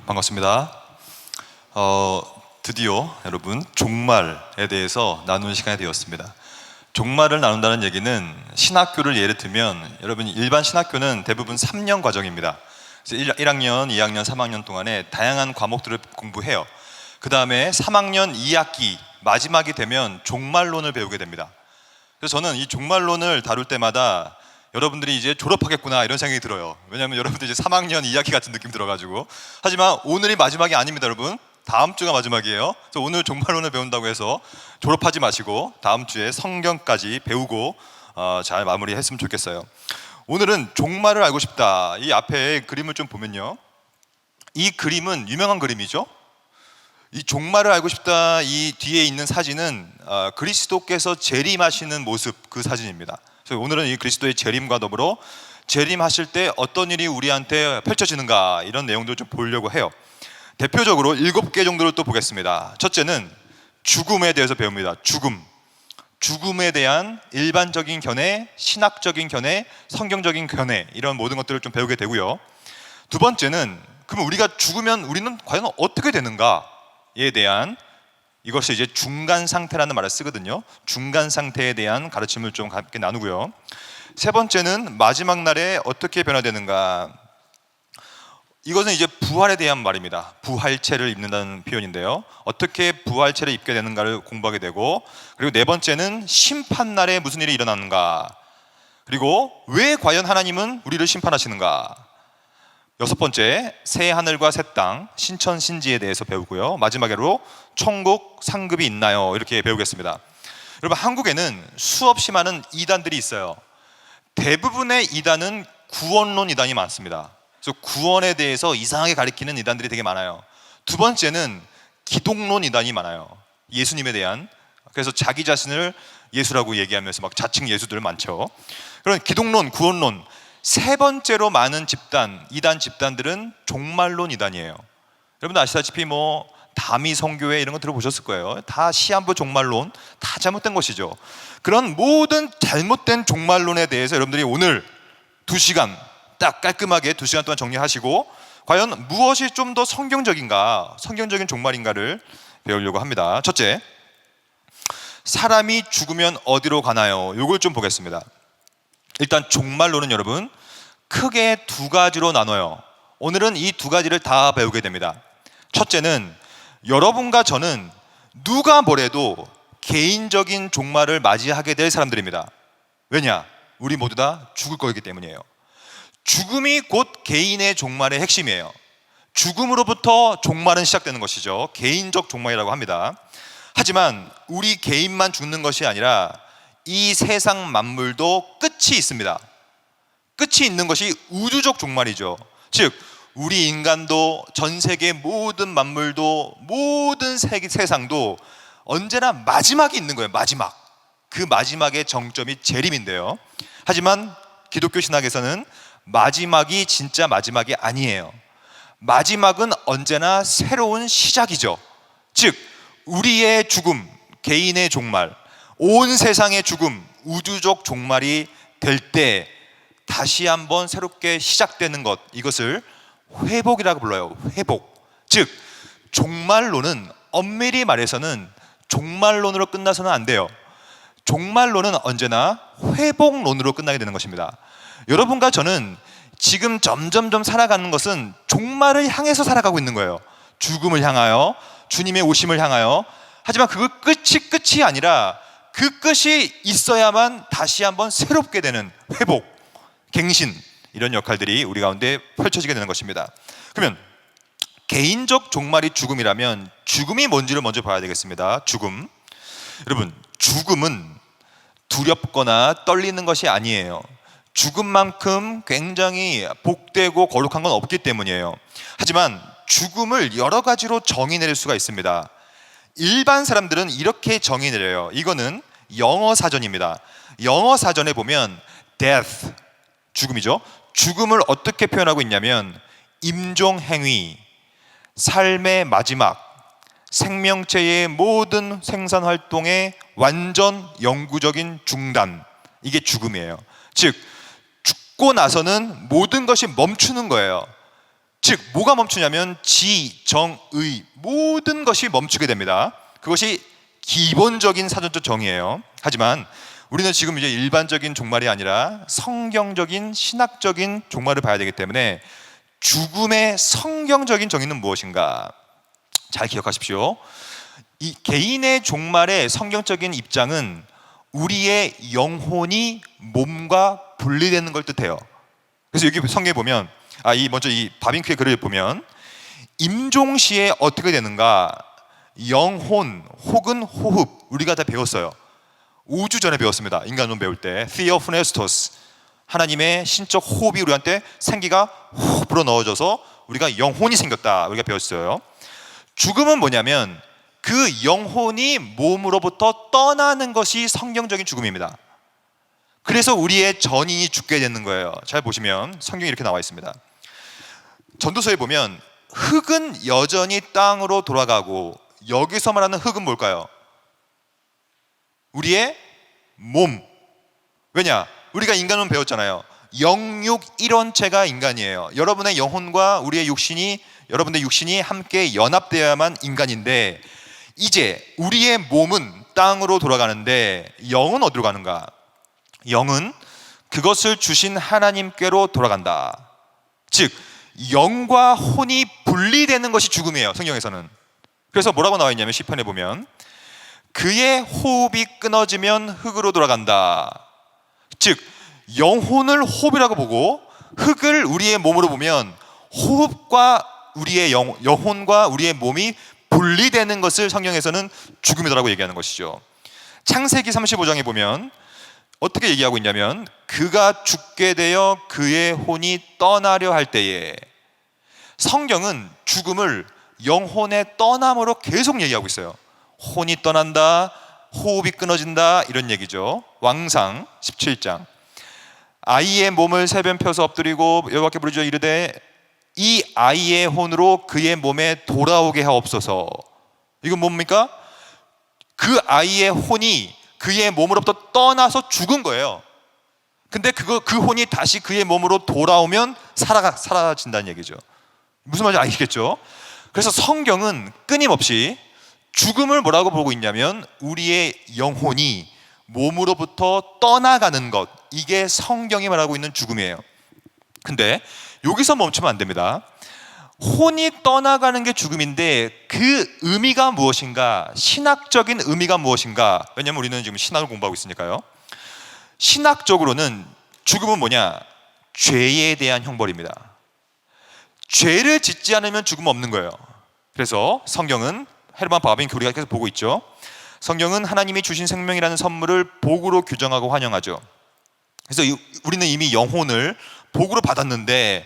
반갑습니다. 드디어 여러분 종말에 대해서 나누는 시간이 되었습니다. 종말을 나눈다는 얘기는 신학교를 예를 들면 여러분 일반 신학교는 대부분 3년 과정입니다. 그래서 1학년, 2학년, 3학년 동안에 다양한 과목들을 공부해요. 그 다음에 3학년 2학기 마지막이 되면 종말론을 배우게 됩니다. 그래서 저는 이 종말론을 다룰 때마다 여러분들이 이제 졸업하겠구나 이런 생각이 들어요. 왜냐하면 여러분들이 이제 3학년 2학기 같은 느낌 들어가지고. 하지만 오늘이 마지막이 아닙니다, 여러분. 다음 주가 마지막이에요. 그래서 오늘 종말론을 배운다고 해서 졸업하지 마시고 다음 주에 성경까지 배우고 잘 마무리했으면 좋겠어요. 오늘은 종말을 알고 싶다. 이 앞에 그림을 좀 보면요, 이 그림은 유명한 그림이죠. 이 종말을 알고 싶다, 이 뒤에 있는 사진은 그리스도께서 재림하시는 모습, 그 사진입니다. 그래서 오늘은 이 그리스도의 재림과 더불어 재림하실 때 어떤 일이 우리한테 펼쳐지는가, 이런 내용들을 좀 보려고 해요. 대표적으로 7개 정도를 또 보겠습니다. 첫째는 죽음에 대해서 배웁니다. 죽음에 대한 일반적인 견해, 신학적인 견해, 성경적인 견해, 이런 모든 것들을 좀 배우게 되고요. 두 번째는 그럼 우리가 죽으면 우리는 과연 어떻게 되는가에 대한, 이것이 이제 중간 상태라는 말을 쓰거든요. 중간 상태에 대한 가르침을 좀 함께 나누고요. 세 번째는 마지막 날에 어떻게 변화되는가. 이것은 이제 부활에 대한 말입니다. 부활체를 입는다는 표현인데요. 어떻게 부활체를 입게 되는가를 공부하게 되고, 그리고 네 번째는 심판날에 무슨 일이 일어나는가, 그리고 왜 과연 하나님은 우리를 심판하시는가. 여섯 번째, 새 하늘과 새 땅, 신천 신지에 대해서 배우고요. 마지막으로 천국 상급이 있나요? 이렇게 배우겠습니다. 여러분, 한국에는 수없이 많은 이단들이 있어요. 대부분의 이단은 구원론 이단이 많습니다. 그래서 구원에 대해서 이상하게 가리키는 이단들이 되게 많아요. 두 번째는 기독론 이단이 많아요. 예수님에 대한, 그래서 자기 자신을 예수라고 얘기하면서 막 자칭 예수들 많죠. 그런 기독론, 구원론. 세 번째로 많은 집단, 이단 집단들은 종말론 이단이에요. 여러분들 아시다시피 뭐 다미 성교회 이런 거 들어보셨을 거예요. 다 시한부 종말론, 다 잘못된 것이죠. 그런 모든 잘못된 종말론에 대해서 여러분들이 오늘 2시간 딱 깔끔하게 2시간 동안 정리하시고, 과연 무엇이 좀 더 성경적인가, 성경적인 종말인가를 배우려고 합니다. 첫째, 사람이 죽으면 어디로 가나요? 이걸 좀 보겠습니다. 일단 종말론은 여러분 크게 두 가지로 나눠요. 오늘은 이 두 가지를 다 배우게 됩니다. 첫째는 여러분과 저는 누가 뭐래도 개인적인 종말을 맞이하게 될 사람들입니다. 왜냐? 우리 모두 다 죽을 거이기 때문이에요. 죽음이 곧 개인의 종말의 핵심이에요. 죽음으로부터 종말은 시작되는 것이죠. 개인적 종말이라고 합니다. 하지만 우리 개인만 죽는 것이 아니라 이 세상 만물도 끝이 있습니다. 끝이 있는 것이 우주적 종말이죠. 즉 우리 인간도, 전 세계 모든 만물도, 모든 세상도 언제나 마지막이 있는 거예요. 마지막. 그 마지막의 정점이 재림인데요. 하지만 기독교 신학에서는 마지막이 진짜 마지막이 아니에요. 마지막은 언제나 새로운 시작이죠. 즉 우리의 죽음, 개인의 종말, 온 세상의 죽음, 우주적 종말이 될 때 다시 한번 새롭게 시작되는 것, 이것을 회복이라고 불러요. 회복. 즉 종말론은 엄밀히 말해서는 종말론으로 끝나서는 안 돼요. 종말론은 언제나 회복론으로 끝나게 되는 것입니다. 여러분과 저는 지금 점점점 살아가는 것은 종말을 향해서 살아가고 있는 거예요. 죽음을 향하여, 주님의 오심을 향하여. 하지만 그 끝이 아니라 그 끝이 있어야만 다시 한번 새롭게 되는 회복, 갱신, 이런 역할들이 우리 가운데 펼쳐지게 되는 것입니다. 그러면 개인적 종말이 죽음이라면 죽음이 뭔지를 먼저 봐야 되겠습니다. 죽음. 여러분, 죽음은 두렵거나 떨리는 것이 아니에요. 죽음만큼 굉장히 복되고 거룩한 건 없기 때문이에요. 하지만 죽음을 여러 가지로 정의 내릴 수가 있습니다. 일반 사람들은 이렇게 정의 내려요. 이거는 영어 사전입니다. 영어 사전에 보면 death, 죽음이죠. 죽음을 어떻게 표현하고 있냐면 임종행위, 삶의 마지막, 생명체의 모든 생산 활동의 완전 영구적인 중단, 이게 죽음이에요. 즉 죽고 나서는 모든 것이 멈추는 거예요. 즉 뭐가 멈추냐면 지, 정, 의 모든 것이 멈추게 됩니다. 그것이 기본적인 사전적 정의예요. 하지만 우리는 지금 이제 일반적인 종말이 아니라 성경적인 신학적인 종말을 봐야 되기 때문에 죽음의 성경적인 정의는 무엇인가? 잘 기억하십시오. 이 개인의 종말의 성경적인 입장은 우리의 영혼이 몸과 분리되는 걸 뜻해요. 그래서 여기 성경에 보면 먼저 이 바빙크의 글을 보면 임종시에 어떻게 되는가? 영혼 혹은 호흡, 우리가 다 배웠어요. 5주 전에 배웠습니다. 인간론 배울 때 Theopneustos, 하나님의 신적 호흡이 우리한테 생기가 훅 불어넣어져서 우리가 영혼이 생겼다, 우리가 배웠어요. 죽음은 뭐냐면 그 영혼이 몸으로부터 떠나는 것이 성경적인 죽음입니다. 그래서 우리의 전인이 죽게 되는 거예요. 잘 보시면 성경에 이렇게 나와 있습니다. 전도서에 보면 흙은 여전히 땅으로 돌아가고, 여기서 말하는 흙은 뭘까요? 우리의 몸. 왜냐? 우리가 인간은 배웠잖아요. 영육 일원체가 인간이에요. 여러분의 영혼과 우리의 육신이, 여러분의 육신이 함께 연합되어야만 인간인데, 이제 우리의 몸은 땅으로 돌아가는데 영은 어디로 가는가? 영은 그것을 주신 하나님께로 돌아간다. 즉 영과 혼이 분리되는 것이 죽음이에요, 성경에서는. 그래서 뭐라고 나와 있냐면 시편에 보면 그의 호흡이 끊어지면 흙으로 돌아간다. 즉 영혼을 호흡이라고 보고 흙을 우리의 몸으로 보면 호흡과 우리의 영혼과 우리의 몸이 분리되는 것을 성경에서는 죽음이라고 얘기하는 것이죠. 창세기 35장에 보면 어떻게 얘기하고 있냐면 그가 죽게 되어 그의 혼이 떠나려 할 때에, 성경은 죽음을 영혼의 떠남으로 계속 얘기하고 있어요. 혼이 떠난다, 호흡이 끊어진다, 이런 얘기죠. 왕상 17장 아이의 몸을 세 번 펴서 엎드리고 여호와께 부르짖어 이르되 이 아이의 혼으로 그의 몸에 돌아오게 하옵소서. 이건 뭡니까? 그 아이의 혼이 그의 몸으로부터 떠나서 죽은 거예요. 근데 그 혼이 다시 그의 몸으로 돌아오면 사라진다는 얘기죠. 무슨 말인지 아시겠죠? 그래서 성경은 끊임없이 죽음을 뭐라고 보고 있냐면 우리의 영혼이 몸으로부터 떠나가는 것, 이게 성경이 말하고 있는 죽음이에요. 근데 여기서 멈추면 안 됩니다. 혼이 떠나가는 게 죽음인데 그 의미가 무엇인가? 신학적인 의미가 무엇인가? 왜냐하면 우리는 지금 신학을 공부하고 있으니까요. 신학적으로는 죽음은 뭐냐? 죄에 대한 형벌입니다. 죄를 짓지 않으면 죽음 없는 거예요. 그래서 성경은, 헤르만 바빙크 우리가 계속 보고 있죠. 성경은 하나님이 주신 생명이라는 선물을 복으로 규정하고 환영하죠. 그래서 우리는 이미 영혼을 복으로 받았는데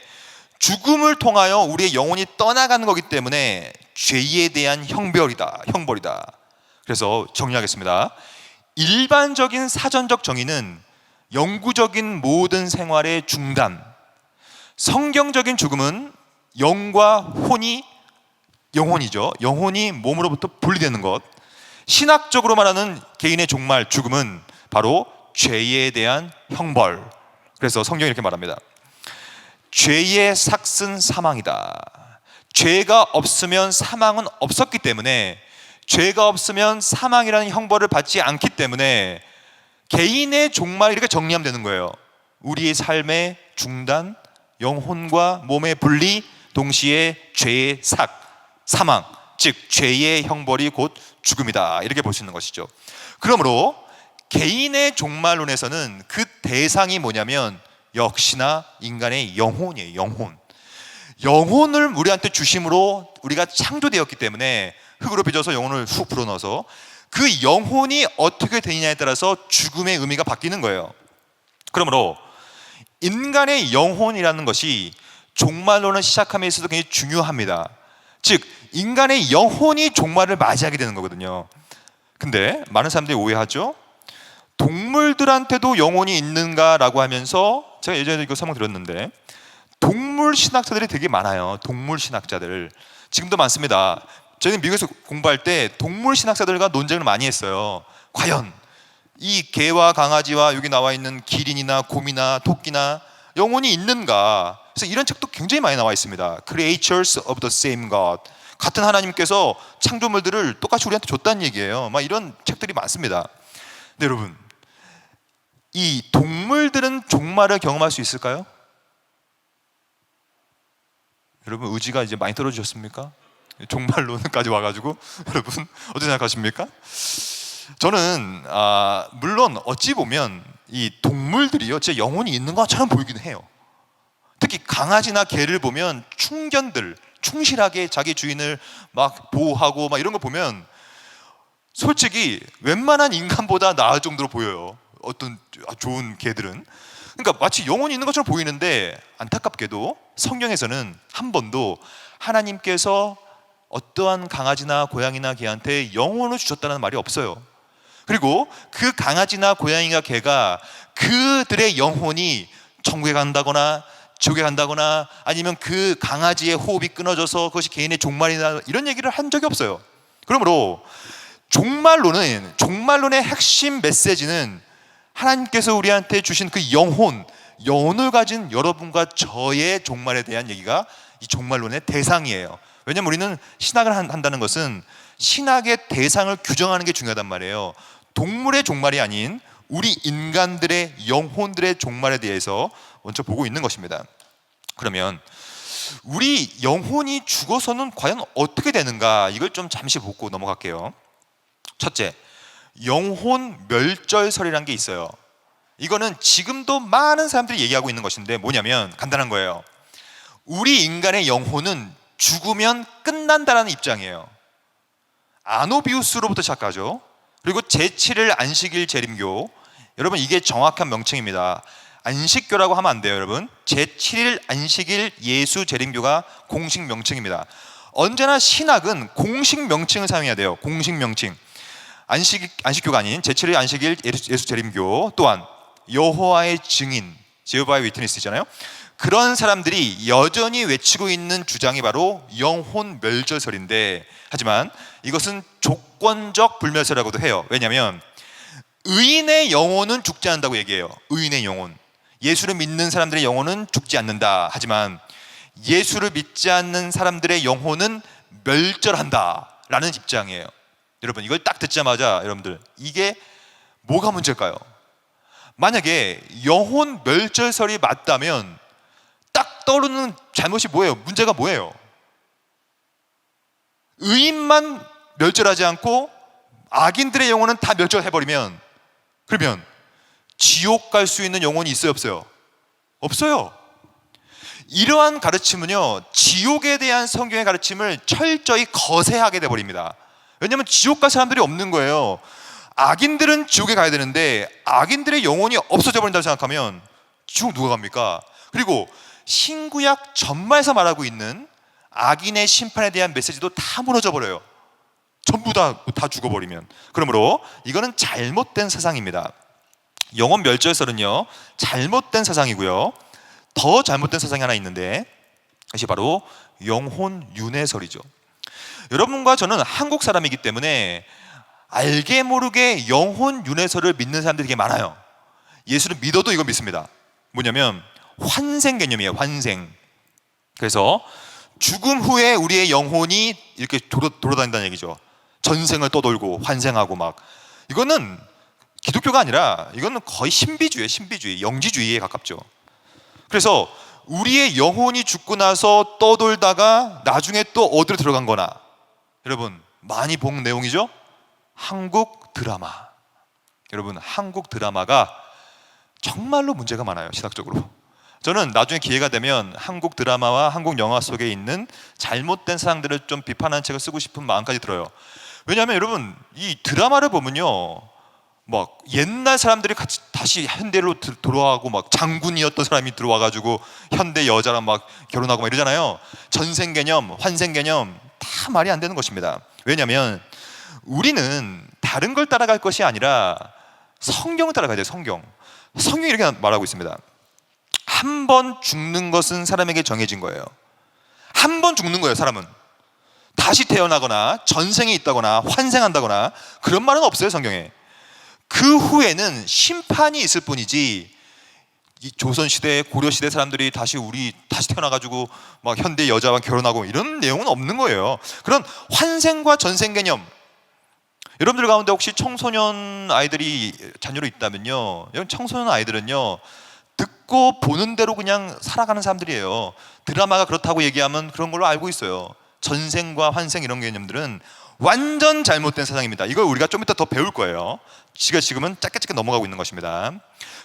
죽음을 통하여 우리의 영혼이 떠나가는 거기 때문에 죄에 대한 형벌이다. 그래서 정리하겠습니다. 일반적인 사전적 정의는 영구적인 모든 생활의 중단. 성경적인 죽음은 영과 혼이, 영혼이죠. 영혼이 몸으로부터 분리되는 것. 신학적으로 말하는 개인의 종말, 죽음은 바로 죄에 대한 형벌. 그래서 성경이 이렇게 말합니다. 죄의 삭은 사망이다. 죄가 없으면 사망은 없었기 때문에, 죄가 없으면 사망이라는 형벌을 받지 않기 때문에 개인의 종말, 이렇게 정리하면 되는 거예요. 우리의 삶의 중단, 영혼과 몸의 분리, 동시에 죄의 사망, 즉 죄의 형벌이 곧 죽음이다, 이렇게 볼 수 있는 것이죠. 그러므로 개인의 종말론에서는 그 대상이 뭐냐면 역시나 인간의 영혼이에요. 영혼을 우리한테 주심으로 우리가 창조되었기 때문에 흙으로 빚어서 영혼을 훅 불어넣어서 그 영혼이 어떻게 되느냐에 따라서 죽음의 의미가 바뀌는 거예요. 그러므로 인간의 영혼이라는 것이 종말론을 시작함에 있어서 굉장히 중요합니다. 즉 인간의 영혼이 종말을 맞이하게 되는 거거든요. 근데 많은 사람들이 오해하죠. 동물들한테도 영혼이 있는가라고 하면서, 제가 예전에 이거 설명 드렸는데 동물 신학자들이 되게 많아요. 동물 신학자들 지금도 많습니다. 저희는 미국에서 공부할 때 동물 신학자들과 논쟁을 많이 했어요. 과연 이 개와 강아지와 여기 나와 있는 기린이나 곰이나 토끼나 영혼이 있는가? 그래서 이런 책도 굉장히 많이 나와 있습니다. Creatures of the Same God. 같은 하나님께서 창조물들을 똑같이 우리한테 줬다는 얘기예요. 막 이런 책들이 많습니다. 근데 여러분, 이 동물들은 종말을 경험할 수 있을까요? 여러분 의지가 이제 많이 떨어지셨습니까? 종말론까지 와가지고 여러분 어떻게 생각하십니까? 저는 물론 어찌 보면 이 동물들이요 제 영혼이 있는 것처럼 보이긴 해요. 특히 강아지나 개를 보면 충실하게 자기 주인을 막 보호하고 막 이런 거 보면 솔직히 웬만한 인간보다 나을 정도로 보여요. 어떤 좋은 개들은. 그러니까 마치 영혼이 있는 것처럼 보이는데 안타깝게도 성경에서는 한 번도 하나님께서 어떠한 강아지나 고양이나 개한테 영혼을 주셨다는 말이 없어요. 그리고 그 강아지나 고양이나 개가 그들의 영혼이 천국에 간다거나 지옥에 간다거나 아니면 그 강아지의 호흡이 끊어져서 그것이 개인의 종말이나 이런 얘기를 한 적이 없어요. 그러므로 종말론의 핵심 메시지는 하나님께서 우리한테 주신 그 영혼을 가진 여러분과 저의 종말에 대한 얘기가 이 종말론의 대상이에요. 왜냐하면 우리는 신학을 한다는 것은 신학의 대상을 규정하는 게 중요하단 말이에요. 동물의 종말이 아닌 우리 인간들의 영혼들의 종말에 대해서 먼저 보고 있는 것입니다. 그러면 우리 영혼이 죽어서는 과연 어떻게 되는가, 이걸 좀 잠시 보고 넘어갈게요. 첫째, 영혼 멸절설이라는 게 있어요. 이거는 지금도 많은 사람들이 얘기하고 있는 것인데 뭐냐면 간단한 거예요. 우리 인간의 영혼은 죽으면 끝난다라는 입장이에요. 아노비우스로부터 시작하죠. 그리고 제7일 안식일 재림교, 여러분 이게 정확한 명칭입니다. 안식교라고 하면 안 돼요, 여러분. 제7일 안식일 예수 재림교가 공식 명칭입니다. 언제나 신학은 공식 명칭을 사용해야 돼요. 공식 명칭. 안식교가 아닌 제7일 안식일 예수 재림교, 또한 여호와의 증인, 제호바의 위트니스잖아요. 그런 사람들이 여전히 외치고 있는 주장이 바로 영혼 멸절설인데, 하지만 이것은 조건적 불멸설이라고도 해요. 왜냐하면 의인의 영혼은 죽지 않는다고 얘기해요. 의인의 영혼, 예수를 믿는 사람들의 영혼은 죽지 않는다. 하지만 예수를 믿지 않는 사람들의 영혼은 멸절한다 라는 입장이에요. 여러분 이걸 딱 듣자마자 여러분들 이게 뭐가 문제일까요? 만약에 영혼 멸절설이 맞다면 딱 떠오르는 잘못이 뭐예요? 문제가 뭐예요? 의인만 멸절하지 않고 악인들의 영혼은 다 멸절해버리면, 그러면 지옥 갈 수 있는 영혼이 있어요, 없어요? 없어요. 이러한 가르침은요 지옥에 대한 성경의 가르침을 철저히 거세하게 돼버립니다. 왜냐하면 지옥 갈 사람들이 없는 거예요. 악인들은 지옥에 가야 되는데 악인들의 영혼이 없어져 버린다고 생각하면 지옥 누가 갑니까? 그리고 신구약 전말에서 말하고 있는 악인의 심판에 대한 메시지도 다 무너져 버려요. 전부 다 죽어버리면. 그러므로 이거는 잘못된 사상입니다. 영혼 멸절설은요 잘못된 사상이고요, 더 잘못된 사상이 하나 있는데 그것이 바로 영혼 윤회설이죠. 여러분과 저는 한국 사람이기 때문에 알게 모르게 영혼 윤회설을 믿는 사람들이 되게 많아요. 예수를 믿어도 이거 믿습니다. 뭐냐면 환생 개념이에요. 환생. 그래서 죽음 후에 우리의 영혼이 이렇게 돌아다닌다는 얘기죠. 전생을 떠돌고 환생하고 막. 이거는 기독교가 아니라 이거는 거의 신비주의, 영지주의에 가깝죠. 그래서 우리의 영혼이 죽고 나서 떠돌다가 나중에 또 어디로 들어간 거나, 여러분 많이 본 내용이죠. 한국 드라마. 여러분 한국 드라마가 정말로 문제가 많아요, 신학적으로. 저는 나중에 기회가 되면 한국 드라마와 한국 영화 속에 있는 잘못된 사상들을 좀 비판하는 책을 쓰고 싶은 마음까지 들어요. 왜냐하면 여러분 이 드라마를 보면요 막 옛날 사람들이 같이 다시 현대로 돌아가고 막 장군이었던 사람이 들어와가지고 현대 여자랑 막 결혼하고 막 이러잖아요. 전생 개념, 환생 개념 다 말이 안 되는 것입니다. 왜냐하면 우리는 다른 걸 따라갈 것이 아니라 성경을 따라가야 돼요. 성경이 이렇게 말하고 있습니다. 한 번 죽는 것은 사람에게 정해진 거예요. 한 번 죽는 거예요. 사람은 다시 태어나거나 전생에 있다거나 환생한다거나 그런 말은 없어요, 성경에. 그 후에는 심판이 있을 뿐이지 이 조선시대, 고려시대 사람들이 다시 태어나가지고 막 현대 여자와 결혼하고 이런 내용은 없는 거예요. 그런 환생과 전생 개념. 여러분들 가운데 혹시 청소년 아이들이 자녀로 있다면요, 여러분 청소년 아이들은요 듣고 보는 대로 그냥 살아가는 사람들이에요. 드라마가 그렇다고 얘기하면 그런 걸로 알고 있어요. 전생과 환생 이런 개념들은 완전 잘못된 사상입니다. 이걸 우리가 좀 이따 더 배울 거예요. 지금은 짧게 넘어가고 있는 것입니다.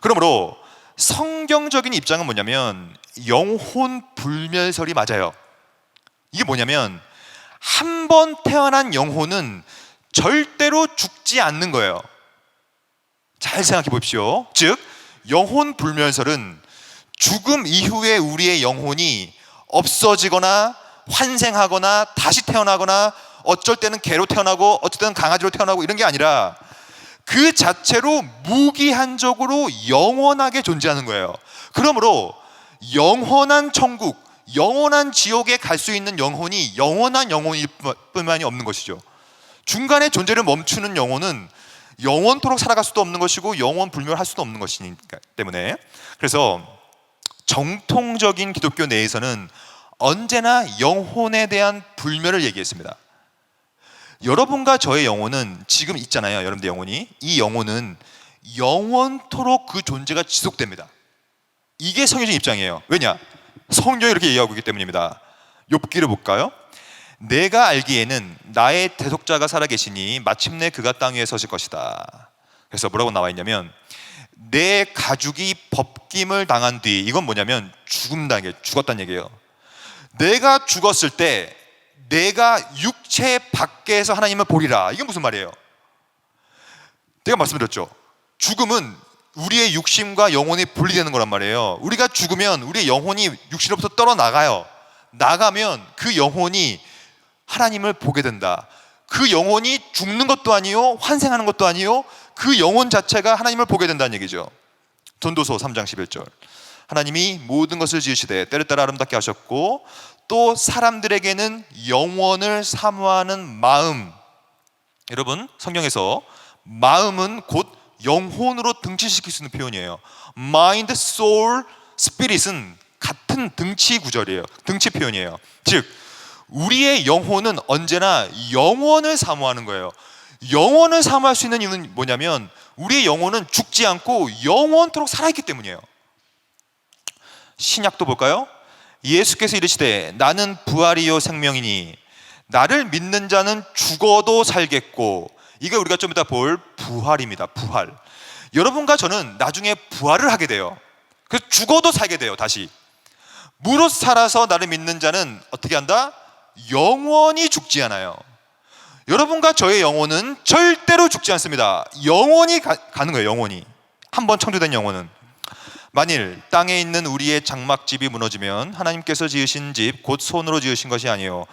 그러므로 성경적인 입장은 뭐냐면 영혼 불멸설이 맞아요. 이게 뭐냐면 한 번 태어난 영혼은 절대로 죽지 않는 거예요. 잘 생각해 보십시오. 즉 영혼 불멸설은 죽음 이후에 우리의 영혼이 없어지거나 환생하거나 다시 태어나거나 어쩔 때는 개로 태어나고 어쩔 때는 강아지로 태어나고 이런 게 아니라 그 자체로 무기한적으로 영원하게 존재하는 거예요. 그러므로 영원한 천국, 영원한 지옥에 갈 수 있는 영혼이 영원한 영혼일 뿐만이 없는 것이죠. 중간에 존재를 멈추는 영혼은 영원토록 살아갈 수도 없는 것이고 영원 불멸할 수도 없는 것이니까 때문에, 그래서 정통적인 기독교 내에서는 언제나 영혼에 대한 불멸을 얘기했습니다. 여러분과 저의 영혼은 지금 있잖아요. 여러분들 영혼이, 이 영혼은 영원토록 그 존재가 지속됩니다. 이게 성경적인 입장이에요. 왜냐? 성경이 이렇게 얘기하고 있기 때문입니다. 욥기를 볼까요? 내가 알기에는 나의 대속자가 살아계시니 마침내 그가 땅 위에 서실 것이다. 그래서 뭐라고 나와 있냐면 내 가죽이 벗김을 당한 뒤, 이건 뭐냐면 죽었다는 얘기예요. 내가 죽었을 때 내가 육체 밖에서 하나님을 보리라. 이게 무슨 말이에요? 내가 말씀드렸죠. 죽음은 우리의 육신과 영혼이 분리되는 거란 말이에요. 우리가 죽으면 우리의 영혼이 육신으로부터 떨어나가요. 나가면 그 영혼이 하나님을 보게 된다. 그 영혼이 죽는 것도 아니요 환생하는 것도 아니요 그 영혼 자체가 하나님을 보게 된다는 얘기죠. 전도서 3장 11절 하나님이 모든 것을 지으시되 때를 따라 아름답게 하셨고 또 사람들에게는 영원을 사모하는 마음. 여러분 성경에서 마음은 곧 영혼으로 등치시킬 수 있는 표현이에요. Mind, Soul, Spirit은 같은 등치 구절이에요. 등치 표현이에요. 즉 우리의 영혼은 언제나 영원을 사모하는 거예요. 영원을 사모할 수 있는 이유는 뭐냐면 우리의 영혼은 죽지 않고 영원토록 살아있기 때문이에요. 신약도 볼까요? 예수께서 이르시되 나는 부활이요 생명이니 나를 믿는 자는 죽어도 살겠고, 이게 우리가 좀 이따 볼 부활입니다. 부활. 여러분과 저는 나중에 부활을 하게 돼요. 그래서 죽어도 살게 돼요. 다시 무릇 살아서 나를 믿는 자는 어떻게 한다? 영원히 죽지 않아요. 여러분과 저의 영혼은 절대로 죽지 않습니다. 영원히 가는 거예요. 영원히. 한번 창조된 영혼은. 만일 땅에 있는 우리의 장막집이 무너지면 하나님께서 지으신 집 곧 손으로 지으신 것이 아니에요.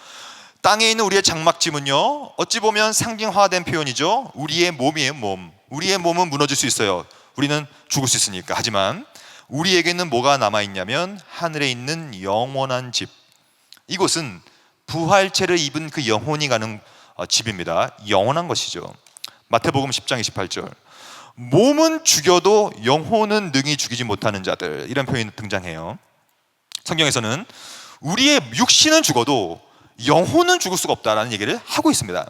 땅에 있는 우리의 장막집은요 어찌 보면 상징화된 표현이죠. 우리의 몸이에요. 몸. 우리의 몸은 무너질 수 있어요. 우리는 죽을 수 있으니까. 하지만 우리에게는 뭐가 남아있냐면 하늘에 있는 영원한 집. 이곳은 부활체를 입은 그 영혼이 가는 집입니다. 영원한 것이죠. 마태복음 10장 28절 몸은 죽여도 영혼은 능히 죽이지 못하는 자들, 이런 표현이 등장해요. 성경에서는 우리의 육신은 죽어도 영혼은 죽을 수가 없다라는 얘기를 하고 있습니다.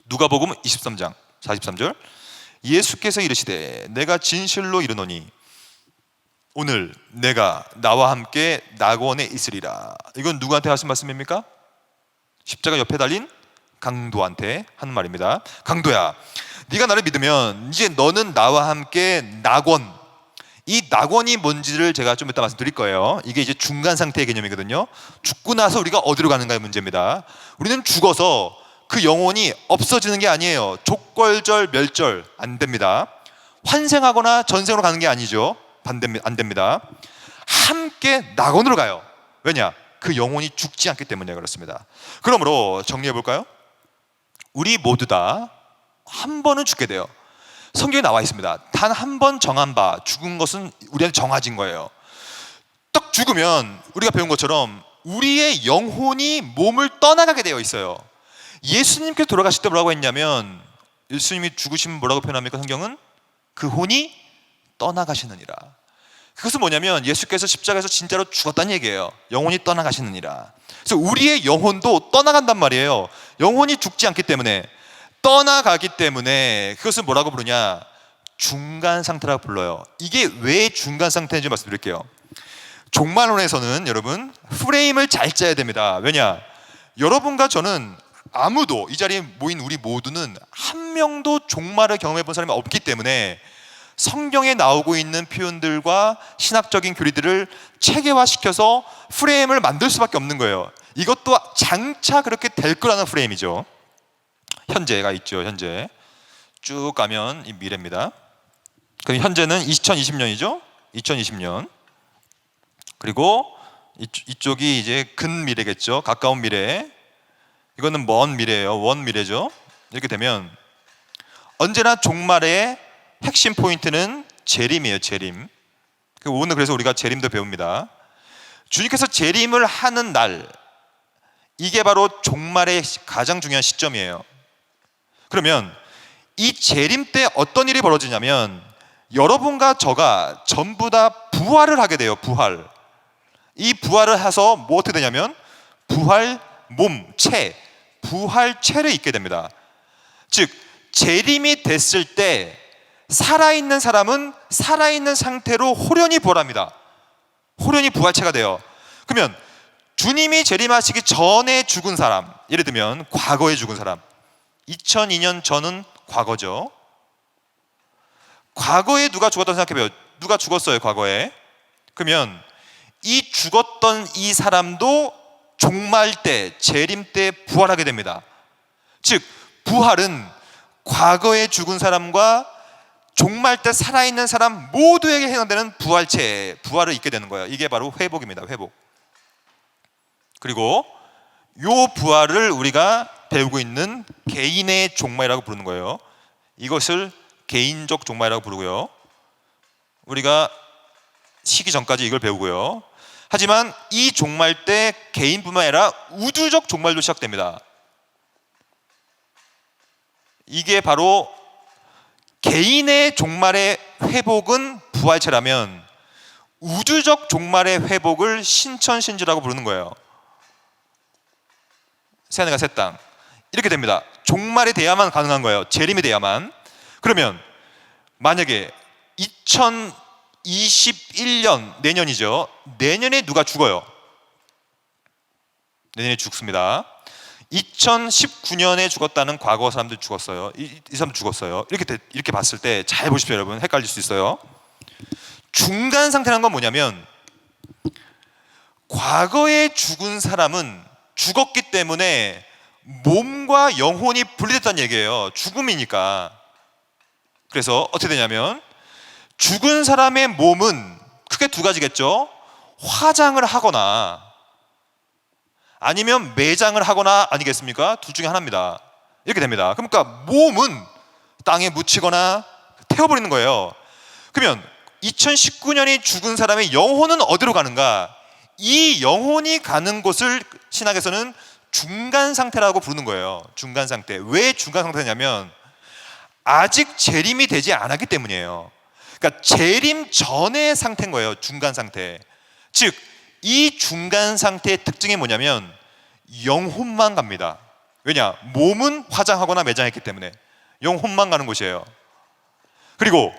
누가복음 23장 43절 예수께서 이르시되 내가 진실로 이르노니 오늘 내가 나와 함께 낙원에 있으리라. 이건 누구한테 하신 말씀입니까? 십자가 옆에 달린 강도한테 하는 말입니다. 강도야, 네가 나를 믿으면 이제 너는 나와 함께 낙원, 이 낙원이 뭔지를 제가 좀 이따 말씀드릴 거예요. 이게 이제 중간 상태의 개념이거든요. 죽고 나서 우리가 어디로 가는가의 문제입니다. 우리는 죽어서 그 영혼이 없어지는 게 아니에요. 족벌절 멸절 안 됩니다. 환생하거나 전생으로 가는 게 아니죠. 안 됩니다. 함께 낙원으로 가요. 왜냐? 그 영혼이 죽지 않기 때문에 그렇습니다. 그러므로 정리해 볼까요? 우리 모두 다 한 번은 죽게 돼요. 성경에 나와 있습니다. 단 한 번 정한 바, 죽은 것은 우리한테 정해진 거예요. 딱 죽으면 우리가 배운 것처럼 우리의 영혼이 몸을 떠나가게 되어 있어요. 예수님께서 돌아가실 때 뭐라고 했냐면, 예수님이 죽으시면 뭐라고 표현합니까? 성경은 그 혼이 떠나가시느니라. 그것은 뭐냐면 예수께서 십자가에서 진짜로 죽었다는 얘기예요. 영혼이 떠나가시느니라. 그래서 우리의 영혼도 떠나간단 말이에요. 영혼이 죽지 않기 때문에, 떠나가기 때문에 그것을 뭐라고 부르냐? 중간 상태라고 불러요. 이게 왜 중간 상태인지 말씀드릴게요. 종말론에서는 여러분 프레임을 잘 짜야 됩니다. 왜냐? 여러분과 저는 아무도, 이 자리에 모인 우리 모두는 한 명도 종말을 경험해 본 사람이 없기 때문에 성경에 나오고 있는 표현들과 신학적인 교리들을 체계화시켜서 프레임을 만들 수밖에 없는 거예요. 이것도 장차 그렇게 될 거라는 프레임이죠. 현재가 있죠. 현재 쭉 가면 이 미래입니다. 그럼 현재는 2020년이죠. 2020년. 그리고 이쪽이 이제 근미래겠죠. 가까운 미래. 이거는 먼 미래예요. 먼 미래죠. 이렇게 되면 언제나 종말의 핵심 포인트는 재림이에요. 재림. 오늘 그래서 우리가 재림도 배웁니다. 주님께서 재림을 하는 날, 이게 바로 종말의 가장 중요한 시점이에요. 그러면 이 재림 때 어떤 일이 벌어지냐면 여러분과 저가 전부 다 부활을 하게 돼요. 부활. 이 부활을 해서 뭐 어떻게 되냐면 부활 몸체, 부활체를 입게 됩니다. 즉 재림이 됐을 때 살아있는 사람은 살아있는 상태로 호련히 부활합니다. 호련히 부활체가 돼요. 그러면 주님이 재림하시기 전에 죽은 사람, 예를 들면 과거에 죽은 사람, 2002년 전은 과거죠. 과거에 누가 죽었다고 생각해봐요. 누가 죽었어요 과거에. 그러면 이 죽었던 이 사람도 종말 때, 재림 때 부활하게 됩니다. 즉 부활은 과거에 죽은 사람과 종말 때 살아있는 사람 모두에게 해당되는 부활체, 부활을 입게 되는 거예요. 이게 바로 회복입니다. 회복. 그리고 요 부활을 우리가 배우고 있는 개인의 종말이라고 부르는 거예요. 이것을 개인적 종말이라고 부르고요. 우리가 시기 전까지 이걸 배우고요. 하지만 이 종말 때 개인뿐만 아니라 우주적 종말도 시작됩니다. 이게 바로 개인의 종말의 회복은 부활체라면 우주적 종말의 회복을 신천신주라고 부르는 거예요. 새하늘과 새 땅. 이렇게 됩니다. 종말이 돼야만 가능한 거예요. 재림이 돼야만. 그러면 만약에 2021년, 내년이죠. 내년에 누가 죽어요? 내년에 죽습니다. 2019년에 죽었다는 과거 사람들 죽었어요. 이 사람 죽었어요. 이렇게 봤을 때 잘 보십시오, 여러분. 헷갈릴 수 있어요. 중간 상태라는 건 뭐냐면 과거에 죽은 사람은 죽었기 때문에 몸과 영혼이 분리됐다는 얘기예요. 죽음이니까. 그래서 어떻게 되냐면 죽은 사람의 몸은 크게 두 가지겠죠. 화장을 하거나 아니면 매장을 하거나 아니겠습니까? 둘 중에 하나입니다. 이렇게 됩니다. 그러니까 몸은 땅에 묻히거나 태워버리는 거예요. 그러면 2019년이 죽은 사람의 영혼은 어디로 가는가? 이 영혼이 가는 곳을 신학에서는 중간 상태라고 부르는 거예요. 중간 상태. 왜 중간 상태냐면 아직 재림이 되지 않았기 때문이에요. 그러니까 재림 전의 상태인 거예요. 중간 상태. 즉 이 중간 상태의 특징이 뭐냐면 영혼만 갑니다. 왜냐? 몸은 화장하거나 매장했기 때문에 영혼만 가는 곳이에요. 그리고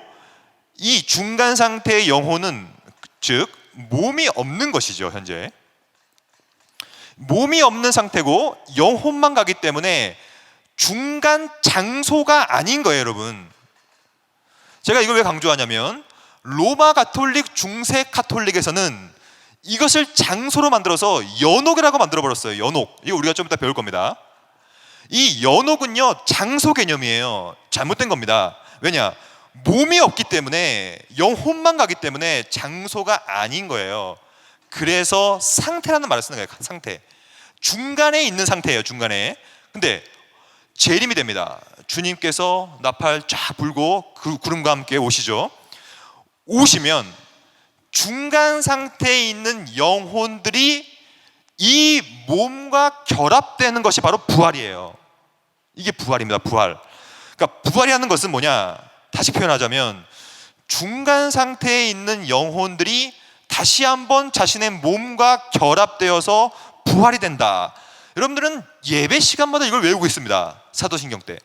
이 중간 상태의 영혼은 즉 몸이 없는 것이죠. 현재 몸이 없는 상태고 영혼만 가기 때문에 중간 장소가 아닌 거예요. 여러분, 제가 이걸 왜 강조하냐면 로마 가톨릭, 중세 가톨릭에서는 이것을 장소로 만들어서 연옥이라고 만들어버렸어요. 연옥. 이거 우리가 좀 이따 배울 겁니다. 이 연옥은요 장소 개념이에요. 잘못된 겁니다. 왜냐? 몸이 없기 때문에, 영혼만 가기 때문에 장소가 아닌 거예요. 그래서 상태라는 말을 쓰는 거예요. 상태. 중간에 있는 상태예요. 중간에. 근데 재림이 됩니다. 주님께서 나팔 쫙 불고 구름과 함께 오시죠. 오시면 중간 상태에 있는 영혼들이 이 몸과 결합되는 것이 바로 부활이에요. 이게 부활입니다. 부활. 그러니까 부활이라는 것은 뭐냐? 다시 표현하자면 중간 상태에 있는 영혼들이 다시 한번 자신의 몸과 결합되어서 부활이 된다. 여러분들은 예배 시간마다 이걸 외우고 있습니다. 사도신경 때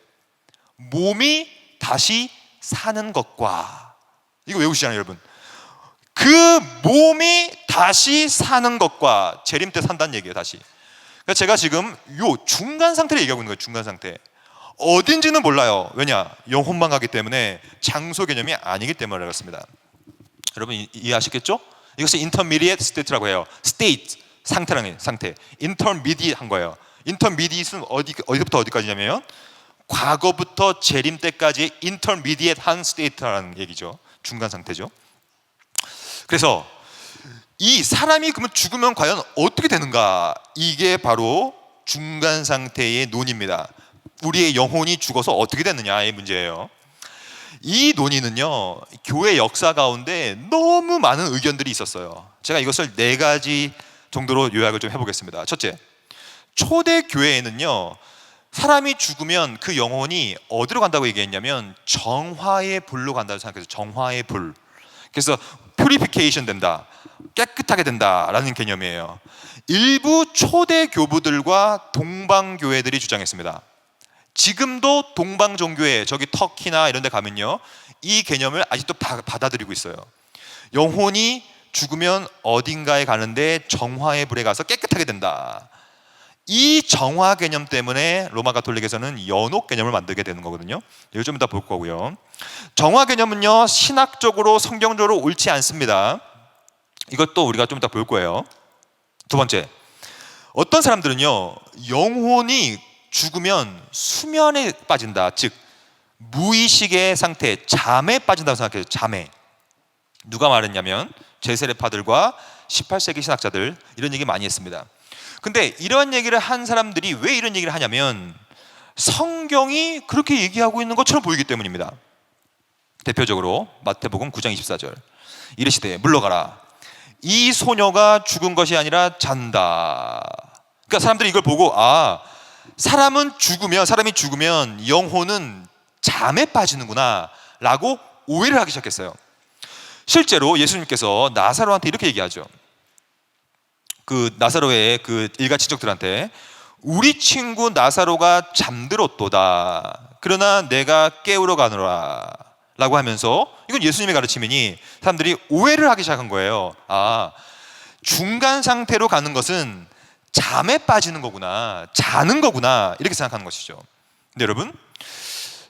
몸이 다시 사는 것과, 이거 외우시잖아요 여러분. 그 몸이 다시 사는 것과, 재림 때 산다는 얘기예요. 다시. 그러니까 제가 지금 요 중간 상태를 얘기하고 있는 거예요. 중간 상태. 어딘지는 몰라요. 왜냐? 영혼만 가기 때문에 장소 개념이 아니기 때문에 그렇습니다. 여러분 이해하시겠죠? 이것을 intermediate state라고 해요. state, 상태라는 상태. intermediate 한 거예요. intermediate는 어디부터 어디까지냐면 과거부터 재림 때까지 intermediate 한 state라는 얘기죠. 중간 상태죠. 그래서 이 사람이 그러면 죽으면 과연 어떻게 되는가? 이게 바로 중간 상태의 논의입니다. 우리의 영혼이 죽어서 어떻게 되느냐의 문제예요. 이 논의는요, 교회 역사 가운데 너무 많은 의견들이 있었어요. 제가 이것을 4가지 정도로 요약을 좀 해보겠습니다. 첫째, 초대 교회에는요, 사람이 죽으면 그 영혼이 어디로 간다고 얘기했냐면 정화의 불로 간다고 생각해서 정화의 불. 그래서 퓨리피케이션 된다, 깨끗하게 된다라는 개념이에요. 일부 초대 교부들과 동방교회들이 주장했습니다. 지금도 동방종교회, 저기 터키나 이런 데 가면요, 이 개념을 아직도 받아들이고 있어요. 영혼이 죽으면 어딘가에 가는데 정화의 불에 가서 깨끗하게 된다. 이 정화 개념 때문에 로마 가톨릭에서는 연옥 개념을 만들게 되는 거거든요. 이거 좀 이따 볼 거고요. 정화 개념은요, 신학적으로 성경적으로 옳지 않습니다. 이것도 우리가 좀 이따 볼 거예요. 두 번째, 어떤 사람들은요, 영혼이 죽으면 수면에 빠진다, 즉 무의식의 상태, 잠에 빠진다고 생각해요. 잠에. 누가 말했냐면 제세례파들과 18세기 신학자들, 이런 얘기 많이 했습니다. 근데 이런 얘기를 한 사람들이 왜 이런 얘기를 하냐면 성경이 그렇게 얘기하고 있는 것처럼 보이기 때문입니다. 대표적으로 마태복음 9장 24절, 이르시되 물러가라, 이 소녀가 죽은 것이 아니라 잔다. 그러니까 사람들이 이걸 보고, 사람이 죽으면 영혼은 잠에 빠지는구나 라고 오해를 하기 시작했어요. 실제로 예수님께서 나사로한테 이렇게 얘기하죠. 그 나사로의 그 일가 친척들한테, 우리 친구 나사로가 잠들었도다, 그러나 내가 깨우러 가노라 라고 하면서, 이건 예수님의 가르침이니 사람들이 오해를 하기 시작한 거예요. 중간 상태로 가는 것은 잠에 빠지는 거구나, 자는 거구나, 이렇게 생각하는 것이죠. 근데 여러분,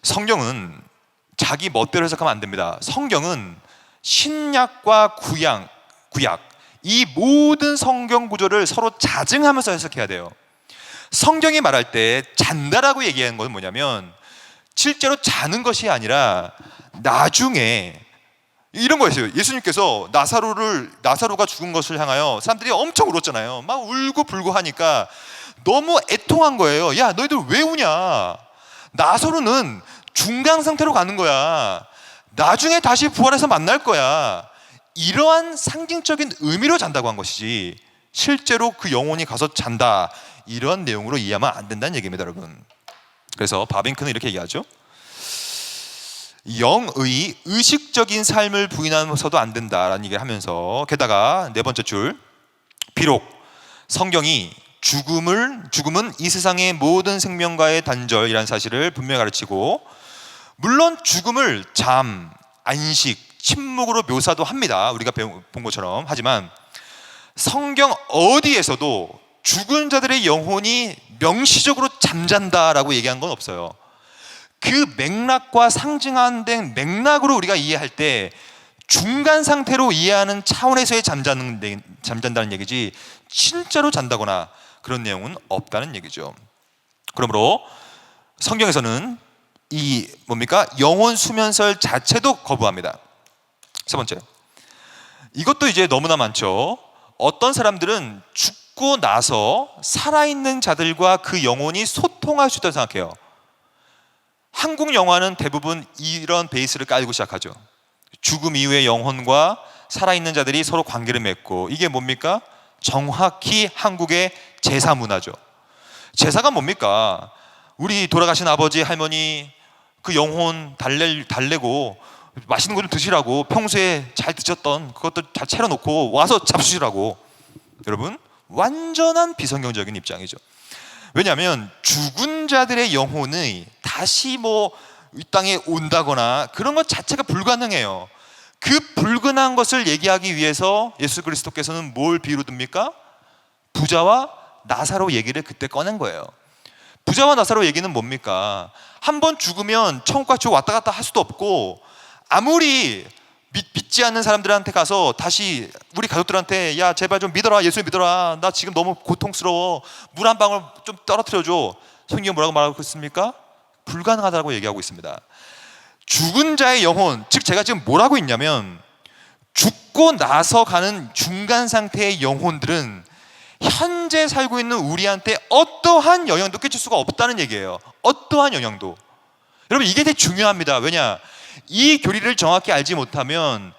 성경은 자기 멋대로 해석하면 안 됩니다. 성경은 신약과 구약, 이 모든 성경 구조를 서로 자증하면서 해석해야 돼요. 성경이 말할 때 잔다라고 얘기하는 건 뭐냐면 실제로 자는 것이 아니라 나중에 이런 거였어요. 예수님께서 나사로가 죽은 것을 향하여 사람들이 엄청 울었잖아요. 막 울고 불고 하니까 너무 애통한 거예요. 야, 너희들 왜 우냐? 나사로는 중간 상태로 가는 거야. 나중에 다시 부활해서 만날 거야. 이러한 상징적인 의미로 잔다고 한 것이지, 실제로 그 영혼이 가서 잔다, 이런 내용으로 이해하면 안 된다는 얘기입니다, 여러분. 그래서 바빙크는 이렇게 얘기하죠. 영의 의식적인 삶을 부인하면서도 안 된다라는 얘기를 하면서, 게다가 4번째 줄, 비록 성경이 죽음은 이 세상의 모든 생명과의 단절이라는 사실을 분명히 가르치고, 물론 죽음을 잠, 안식, 침묵으로 묘사도 합니다. 우리가 본 것처럼. 하지만 성경 어디에서도 죽은 자들의 영혼이 명시적으로 잠잔다라고 얘기한 건 없어요. 그 맥락과 상징화된 맥락으로 우리가 이해할 때 중간 상태로 이해하는 차원에서의 잠잔다는 얘기지, 진짜로 잔다거나 그런 내용은 없다는 얘기죠. 그러므로 성경에서는 이 영혼 수면설 자체도 거부합니다. 세 번째, 이것도 이제 너무나 많죠. 어떤 사람들은 죽고 나서 살아있는 자들과 그 영혼이 소통할 수 있다고 생각해요. 한국 영화는 대부분 이런 베이스를 깔고 시작하죠. 죽음 이후의 영혼과 살아있는 자들이 서로 관계를 맺고, 이게 뭡니까? 정확히 한국의 제사 문화죠. 제사가 뭡니까? 우리 돌아가신 아버지, 할머니 그 영혼 달래고 맛있는 거 좀 드시라고, 평소에 잘 드셨던 그것도 잘 차려놓고 와서 잡수시라고. 여러분, 완전한 비성경적인 입장이죠. 왜냐하면 죽은 자들의 영혼이 다시 이 땅에 온다거나 그런 것 자체가 불가능해요. 그 불가능한 것을 얘기하기 위해서 예수 그리스도께서는 뭘 비유로 듭니까? 부자와 나사로 얘기를 그때 꺼낸 거예요. 부자와 나사로 얘기는 뭡니까? 한 번 죽으면 천국과 지옥 왔다 갔다 할 수도 없고, 아무리 믿지 않는 사람들한테 가서 다시 우리 가족들한테 야 제발 좀 믿어라, 예수 믿어라, 나 지금 너무 고통스러워, 물 한 방울 좀 떨어뜨려줘. 성경이 뭐라고 말하고 있습니까? 불가능하다고 얘기하고 있습니다. 죽은 자의 영혼, 즉 제가 지금 뭐라고 있냐면, 죽고 나서 가는 중간 상태의 영혼들은 현재 살고 있는 우리한테 어떠한 영향도 끼칠 수가 없다는 얘기예요. 어떠한 영향도. 여러분, 이게 되게 중요합니다. 왜냐? 이 교리를 정확히 알지 못하면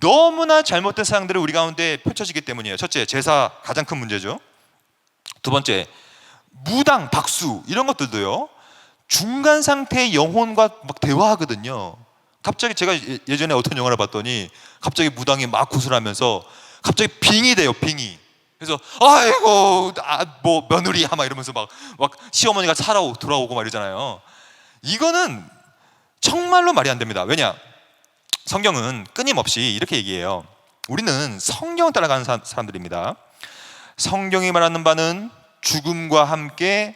너무나 잘못된 사상들이 우리 가운데 펼쳐지기 때문이에요. 첫째, 제사 가장 큰 문제죠. 두 번째, 무당, 박수 이런 것들도요, 중간 상태의 영혼과 막 대화하거든요. 갑자기 제가 예전에 어떤 영화를 봤더니 갑자기 무당이 막 구슬하면서 갑자기 빙이 돼요. 빙이. 그래서 아이고 뭐 며느리야 막 이러면서 막 시어머니가 차로 돌아오고 막 이러잖아요. 이거는 정말로 말이 안 됩니다. 왜냐? 성경은 끊임없이 이렇게 얘기해요. 우리는 성경을 따라가는 사람들입니다. 성경이 말하는 바는 죽음과 함께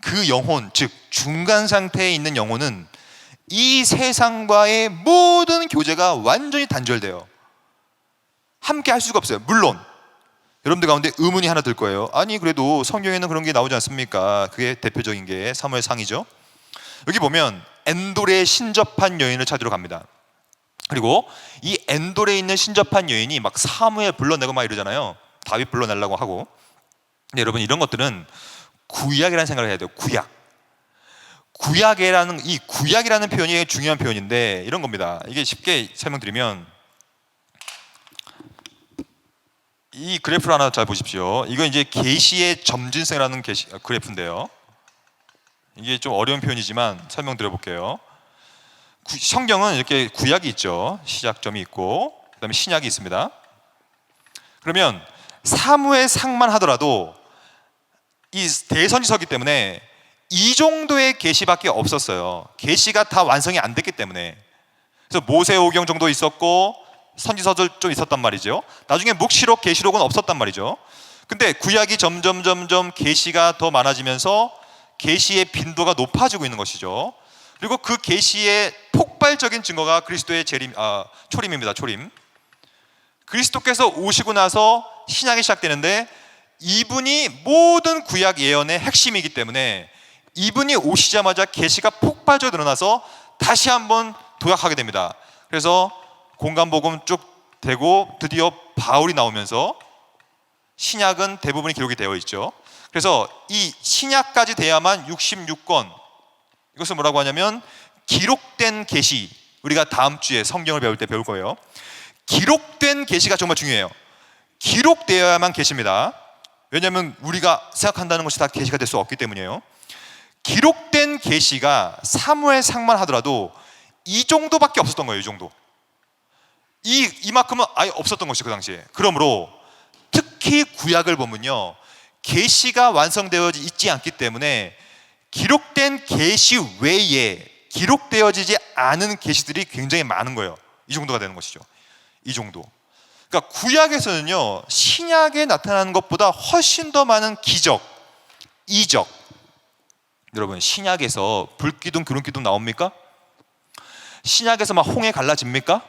그 영혼, 즉 중간 상태에 있는 영혼은 이 세상과의 모든 교제가 완전히 단절돼요. 함께 할 수가 없어요. 물론 여러분들 가운데 의문이 하나 들 거예요. 아니 그래도 성경에는 그런 게 나오지 않습니까? 그게 대표적인 게 사무엘상이죠. 여기 보면 엔돌에 신접한 여인을 찾으러 갑니다. 그리고 이 엔돌에 있는 신접한 여인이 막 사무엘 불러내고 막 이러잖아요. 다윗 불러내려고 하고. 근데 여러분, 이런 것들은 구약이라는 생각을 해야 돼요. 구약이라는 표현이 중요한 표현인데 이런 겁니다. 이게 쉽게 설명드리면, 이 그래프를 하나 잘 보십시오. 이건 이제 계시의 점진성이라는 그래프인데요. 이게 좀 어려운 표현이지만 설명드려 볼게요. 성경은 이렇게 구약이 있죠. 시작점이 있고 그다음에 신약이 있습니다. 그러면 사무엘상만 하더라도 이 대선지서기 때문에 이 정도의 계시밖에 없었어요. 계시가 다 완성이 안 됐기 때문에. 그래서 모세오경 정도 있었고 선지서들 좀 있었단 말이죠. 나중에 묵시록, 계시록은 없었단 말이죠. 근데 구약이 점점 계시가 더 많아지면서 계시의 빈도가 높아지고 있는 것이죠. 그리고 그 계시의 폭발적인 증거가 그리스도의 초림입니다. 초림. 그리스도께서 오시고 나서 신약이 시작되는데, 이분이 모든 구약 예언의 핵심이기 때문에 이분이 오시자마자 계시가 폭발적으로 늘어나서 다시 한번 도약하게 됩니다. 그래서 공간복음 쭉 되고 드디어 바울이 나오면서 신약은 대부분이 기록이 되어 있죠. 그래서 이 신약까지 돼야만 66권, 이것을 뭐라고 하냐면 기록된 계시. 우리가 다음 주에 성경을 배울 때 배울 거예요. 기록된 계시가 정말 중요해요. 기록되어야만 계십니다. 왜냐하면 우리가 생각한다는 것이 다 계시가 될 수 없기 때문이에요. 기록된 계시가 사무엘상만 하더라도 이 정도밖에 없었던 거예요. 이 정도. 이만큼은 아예 없었던 것이 그 당시에. 그러므로 특히 구약을 보면요, 계시가 완성되어지 있지 않기 때문에 기록된 계시 외에 기록되어지지 않은 계시들이 굉장히 많은 거예요. 이 정도가 되는 것이죠. 이 정도. 그러니까 구약에서는요, 신약에 나타나는 것보다 훨씬 더 많은 기적, 이적. 여러분, 신약에서 불기둥, 구름기둥 나옵니까? 신약에서 막 홍해 갈라집니까?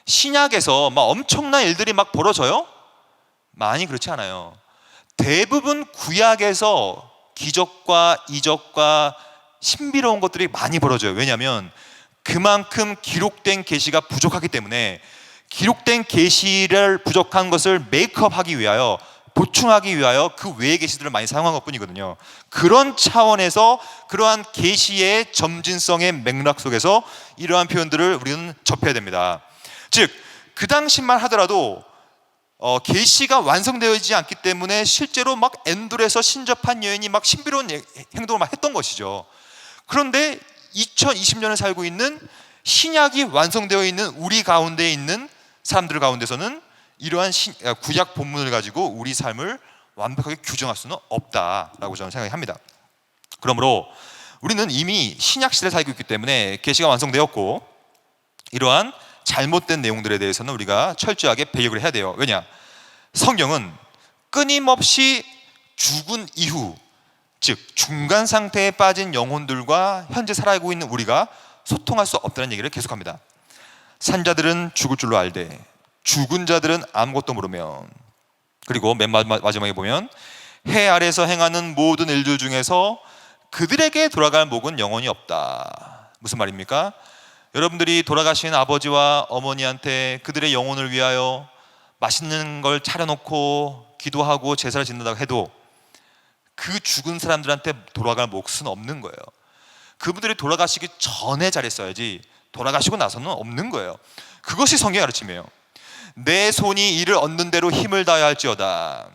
신약에서 막 엄청난 일들이 막 벌어져요? 많이 그렇지 않아요. 대부분 구약에서 기적과 이적과 신비로운 것들이 많이 벌어져요. 왜냐하면 그만큼 기록된 계시가 부족하기 때문에, 기록된 계시를 부족한 것을 메이크업하기 위하여, 보충하기 위하여 그 외의 계시들을 많이 사용한 것뿐이거든요. 그런 차원에서 그러한 계시의 점진성의 맥락 속에서 이러한 표현들을 우리는 접해야 됩니다. 즉, 그 당시만 하더라도 계시가 완성되어지지 않기 때문에 실제로 막 엔돌에서 신접한 여인이 막 신비로운 행동을 막 했던 것이죠. 그런데 2020년을 살고 있는 신약이 완성되어 있는 우리 가운데 있는 사람들 가운데서는 이러한 구약 본문을 가지고 우리 삶을 완벽하게 규정할 수는 없다라고 저는 생각합니다. 그러므로 우리는 이미 신약 시대에 살고 있기 때문에 계시가 완성되었고, 이러한 잘못된 내용들에 대해서는 우리가 철저하게 배격을 해야 돼요. 왜냐? 성경은 끊임없이 죽은 이후, 즉 중간 상태에 빠진 영혼들과 현재 살아가고 있는 우리가 소통할 수 없다는 얘기를 계속합니다. 산자들은 죽을 줄로 알되 죽은 자들은 아무것도 모르며, 그리고 맨 마지막에 보면 해 아래서 행하는 모든 일들 중에서 그들에게 돌아갈 목은 영원히 없다. 무슨 말입니까? 여러분들이 돌아가신 아버지와 어머니한테 그들의 영혼을 위하여 맛있는 걸 차려놓고 기도하고 제사를 짓는다고 해도 그 죽은 사람들한테 돌아갈 몫은 없는 거예요. 그분들이 돌아가시기 전에 잘했어야지 돌아가시고 나서는 없는 거예요. 그것이 성경의 가르침이에요. 내 손이 이를 얻는 대로 힘을 다해야 할지어다.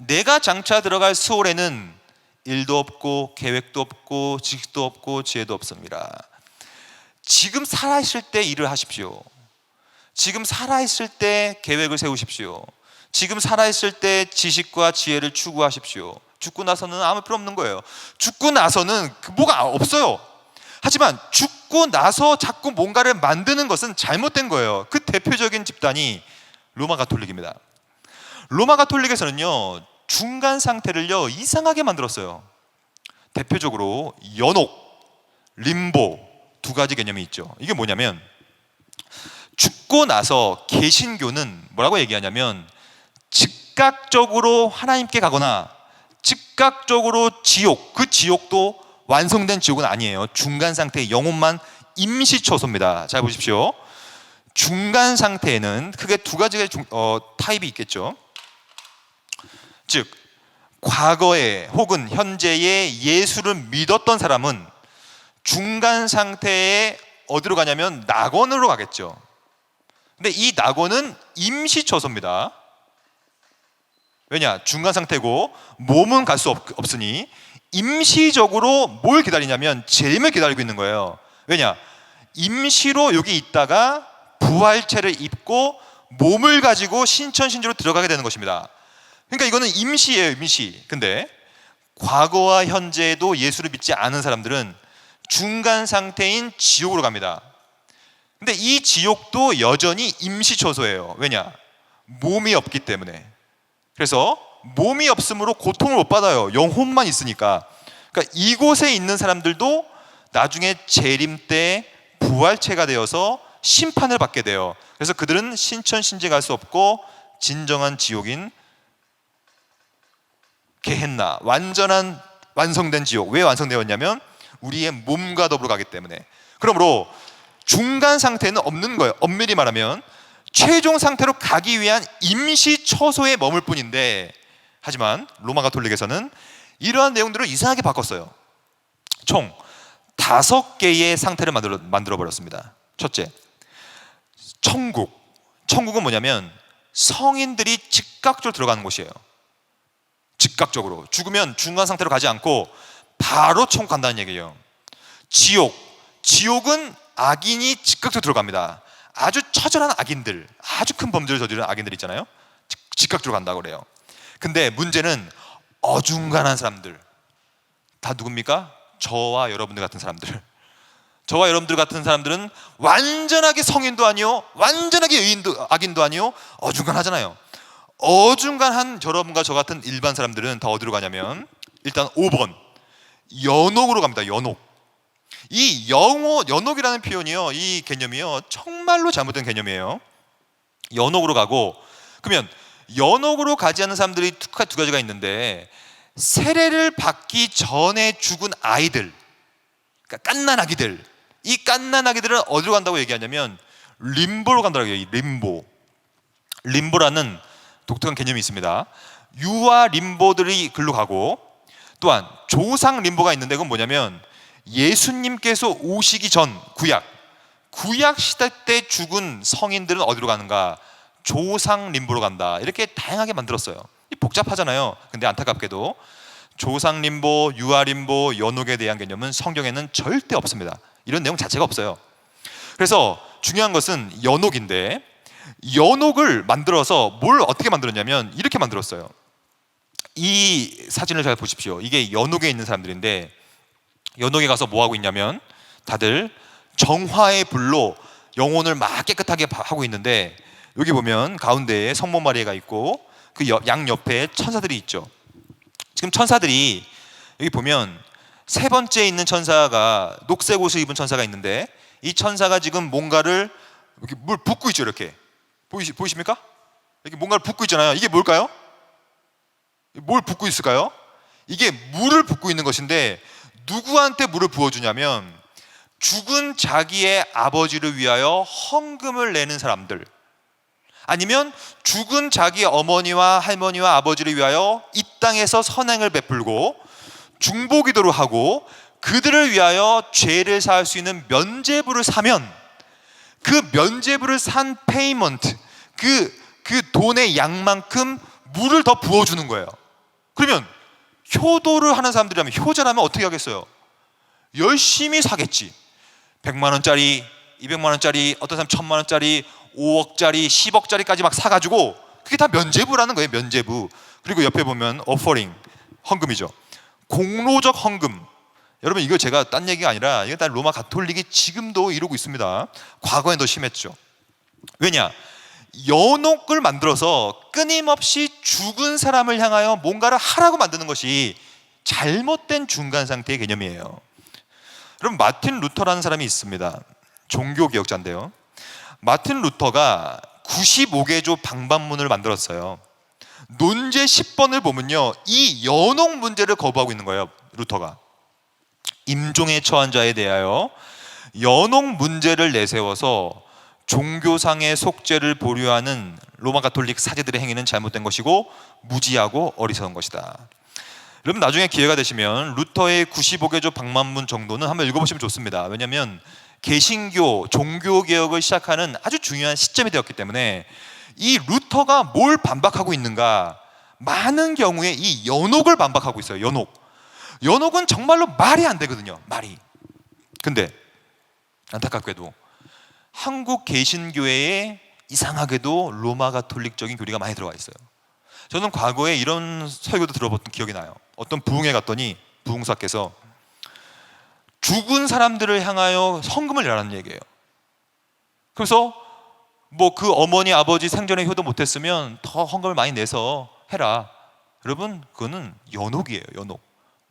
내가 장차 들어갈 수월에는 일도 없고 계획도 없고 지식도 없고 지혜도 없습니다. 지금 살아있을 때 일을 하십시오. 지금 살아있을 때 계획을 세우십시오. 지금 살아있을 때 지식과 지혜를 추구하십시오. 죽고 나서는 아무 필요 없는 거예요. 죽고 나서는 뭐가 없어요. 하지만 죽고 나서 자꾸 뭔가를 만드는 것은 잘못된 거예요. 그 대표적인 집단이 로마 가톨릭입니다. 로마 가톨릭에서는요, 중간 상태를요 이상하게 만들었어요. 대표적으로 연옥, 림보 두 가지 개념이 있죠. 이게 뭐냐면, 죽고 나서 개신교는 뭐라고 얘기하냐면 즉각적으로 하나님께 가거나 즉각적으로 지옥, 그 지옥도 완성된 지옥은 아니에요. 중간 상태의 영혼만 임시처소입니다. 잘 보십시오. 중간 상태에는 크게 두 가지의 타입이 있겠죠. 즉 과거에 혹은 현재에 예수를 믿었던 사람은 중간 상태에 어디로 가냐면 낙원으로 가겠죠. 근데 이 낙원은 임시처소입니다. 왜냐? 중간 상태고 몸은 갈 수 없으니 임시적으로 뭘 기다리냐면 재림을 기다리고 있는 거예요. 왜냐? 임시로 여기 있다가 부활체를 입고 몸을 가지고 신천신주로 들어가게 되는 것입니다. 그러니까 이거는 임시예요, 임시. 근데 과거와 현재에도 예수를 믿지 않은 사람들은 중간 상태인 지옥으로 갑니다. 근데 이 지옥도 여전히 임시처소예요. 왜냐? 몸이 없기 때문에. 그래서 몸이 없으므로 고통을 못 받아요. 영혼만 있으니까. 그러니까 이곳에 있는 사람들도 나중에 재림 때 부활체가 되어서 심판을 받게 돼요. 그래서 그들은 신천신제 갈 수 없고 진정한 지옥인 게헨나, 완전한 완성된 지옥. 왜 완성되었냐면 우리의 몸과 더불어 가기 때문에. 그러므로 중간 상태는 없는 거예요. 엄밀히 말하면 최종 상태로 가기 위한 임시 처소에 머물 뿐인데, 하지만 로마 가톨릭에서는 이러한 내용들을 이상하게 바꿨어요. 총 5개의 상태를 만들어 버렸습니다. 첫째, 천국. 천국은 뭐냐면 성인들이 즉각적으로 들어가는 곳이에요. 즉각적으로 죽으면 중간 상태로 가지 않고 바로 천국 간다는 얘기예요. 지옥. 지옥은 악인이 즉각적으로 들어갑니다. 아주 처절한 악인들, 아주 큰 범죄를 저지른 악인들 있잖아요. 즉각적으로 간다고 그래요. 근데 문제는 어중간한 사람들, 다 누굽니까? 저와 여러분들 같은 사람들. 저와 여러분들 같은 사람들은 완전하게 성인도 아니요, 완전하게 악인도 아니요, 어중간하잖아요. 어중간한 여러분과 저 같은 일반 사람들은 다 어디로 가냐면 일단 5번 연옥으로 갑니다. 연옥. 이 연옥이라는 표현이요, 이 개념이요 정말로 잘못된 개념이에요. 연옥으로 가고, 그러면 연옥으로 가지 않는 사람들이 두 가지가 있는데, 세례를 받기 전에 죽은 아이들, 그러니까 갓난아기들, 이 갓난아기들은 어디로 간다고 얘기하냐면 림보로 간다고 얘기해요. 림보. 림보라는 독특한 개념이 있습니다. 유아 림보들이 글로 가고, 또한 조상 림보가 있는데, 그건 뭐냐면 예수님께서 오시기 전 구약 시대 때 죽은 성인들은 어디로 가는가? 조상 림보로 간다. 이렇게 다양하게 만들었어요. 복잡하잖아요. 근데 안타깝게도 조상 림보, 유아 림보, 연옥에 대한 개념은 성경에는 절대 없습니다. 이런 내용 자체가 없어요. 그래서 중요한 것은 연옥인데, 연옥을 만들어서 뭘 어떻게 만들었냐면 이렇게 만들었어요. 이 사진을 잘 보십시오. 이게 연옥에 있는 사람들인데, 연옥에 가서 뭐 하고 있냐면 다들 정화의 불로 영혼을 막 깨끗하게 하고 있는데, 여기 보면 가운데에 성모 마리아가 있고 그 양 옆에 천사들이 있죠. 지금 천사들이 여기 보면 세 번째 있는 천사가 녹색 옷을 입은 천사가 있는데, 이 천사가 지금 뭔가를 이렇게 물 붓고 있죠. 이렇게 보이십니까? 이렇게 뭔가를 붓고 있잖아요. 이게 뭘까요? 뭘 붓고 있을까요? 이게 물을 붓고 있는 것인데, 누구한테 물을 부어주냐면 죽은 자기의 아버지를 위하여 헌금을 내는 사람들, 아니면 죽은 자기 어머니와 할머니와 아버지를 위하여 이 땅에서 선행을 베풀고 중보기도를 하고 그들을 위하여 죄를 사할 수 있는 면죄부를 사면, 그 면죄부를 산 페이먼트, 그 돈의 양만큼 물을 더 부어주는 거예요. 그러면 효도를 하는 사람들이라면, 효자라면 어떻게 하겠어요? 열심히 사겠지. 100만 원짜리, 200만 원짜리, 어떤 사람 1000만 원짜리, 5억짜리, 10억짜리까지 막 사가지고, 그게 다 면죄부라는 거예요. 면죄부. 그리고 옆에 보면 offering, 헌금이죠. 공로적 헌금. 여러분, 이거 제가 딴 얘기가 아니라 이거 다 로마 가톨릭이 지금도 이러고 있습니다. 과거엔 더 심했죠. 왜냐? 연옥을 만들어서 끊임없이 죽은 사람을 향하여 뭔가를 하라고 만드는 것이 잘못된 중간 상태의 개념이에요. 여러분, 마틴 루터라는 사람이 있습니다. 종교개혁자인데요. 마틴 루터가 95개조 방반문을 만들었어요. 논제 10번을 보면요, 이 연옥 문제를 거부하고 있는 거예요. 루터가 임종에 처한 자에 대하여 연옥 문제를 내세워서 종교상의 속죄를 보류하는 로마 가톨릭 사제들의 행위는 잘못된 것이고 무지하고 어리석은 것이다. 여러분, 나중에 기회가 되시면 루터의 95개조 방반문 정도는 한번 읽어보시면 좋습니다. 왜냐하면 개신교, 종교개혁을 시작하는 아주 중요한 시점이 되었기 때문에 이 루터가 뭘 반박하고 있는가, 많은 경우에 이 연옥을 반박하고 있어요. 연옥은 정말로 말이 안 되거든요. 말이. 근데 안타깝게도 한국 개신교회에 이상하게도 로마 가톨릭적인 교리가 많이 들어가 있어요. 저는 과거에 이런 설교도 들어봤던 기억이 나요. 어떤 부흥회 갔더니 부흥사께서 죽은 사람들을 향하여 헌금을 내라는 얘기예요. 그래서 뭐 그 어머니 아버지 생전에 효도 못했으면 더 헌금을 많이 내서 해라. 여러분, 그거는 연옥이에요. 연옥.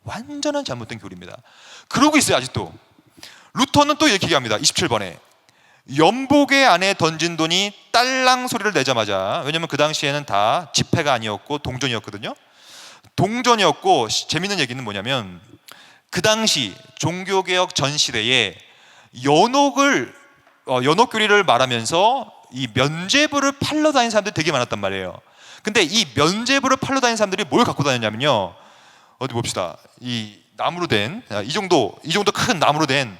완전한 잘못된 교리입니다. 그러고 있어요. 아직도. 루터는 또 이렇게 얘기합니다. 27번에 연복의 안에 던진 돈이 딸랑 소리를 내자마자, 왜냐면 그 당시에는 다 지폐가 아니었고 동전이었거든요. 동전이었고, 재밌는 얘기는 뭐냐면 그 당시 종교개혁 전 시대에 연옥 교리를 말하면서 이 면죄부를 팔러 다니는 사람들이 되게 많았단 말이에요. 근데 이 면죄부를 팔러 다니는 사람들이 뭘 갖고 다녔냐면요, 어디 봅시다. 이 나무로 된, 이 정도 큰 나무로 된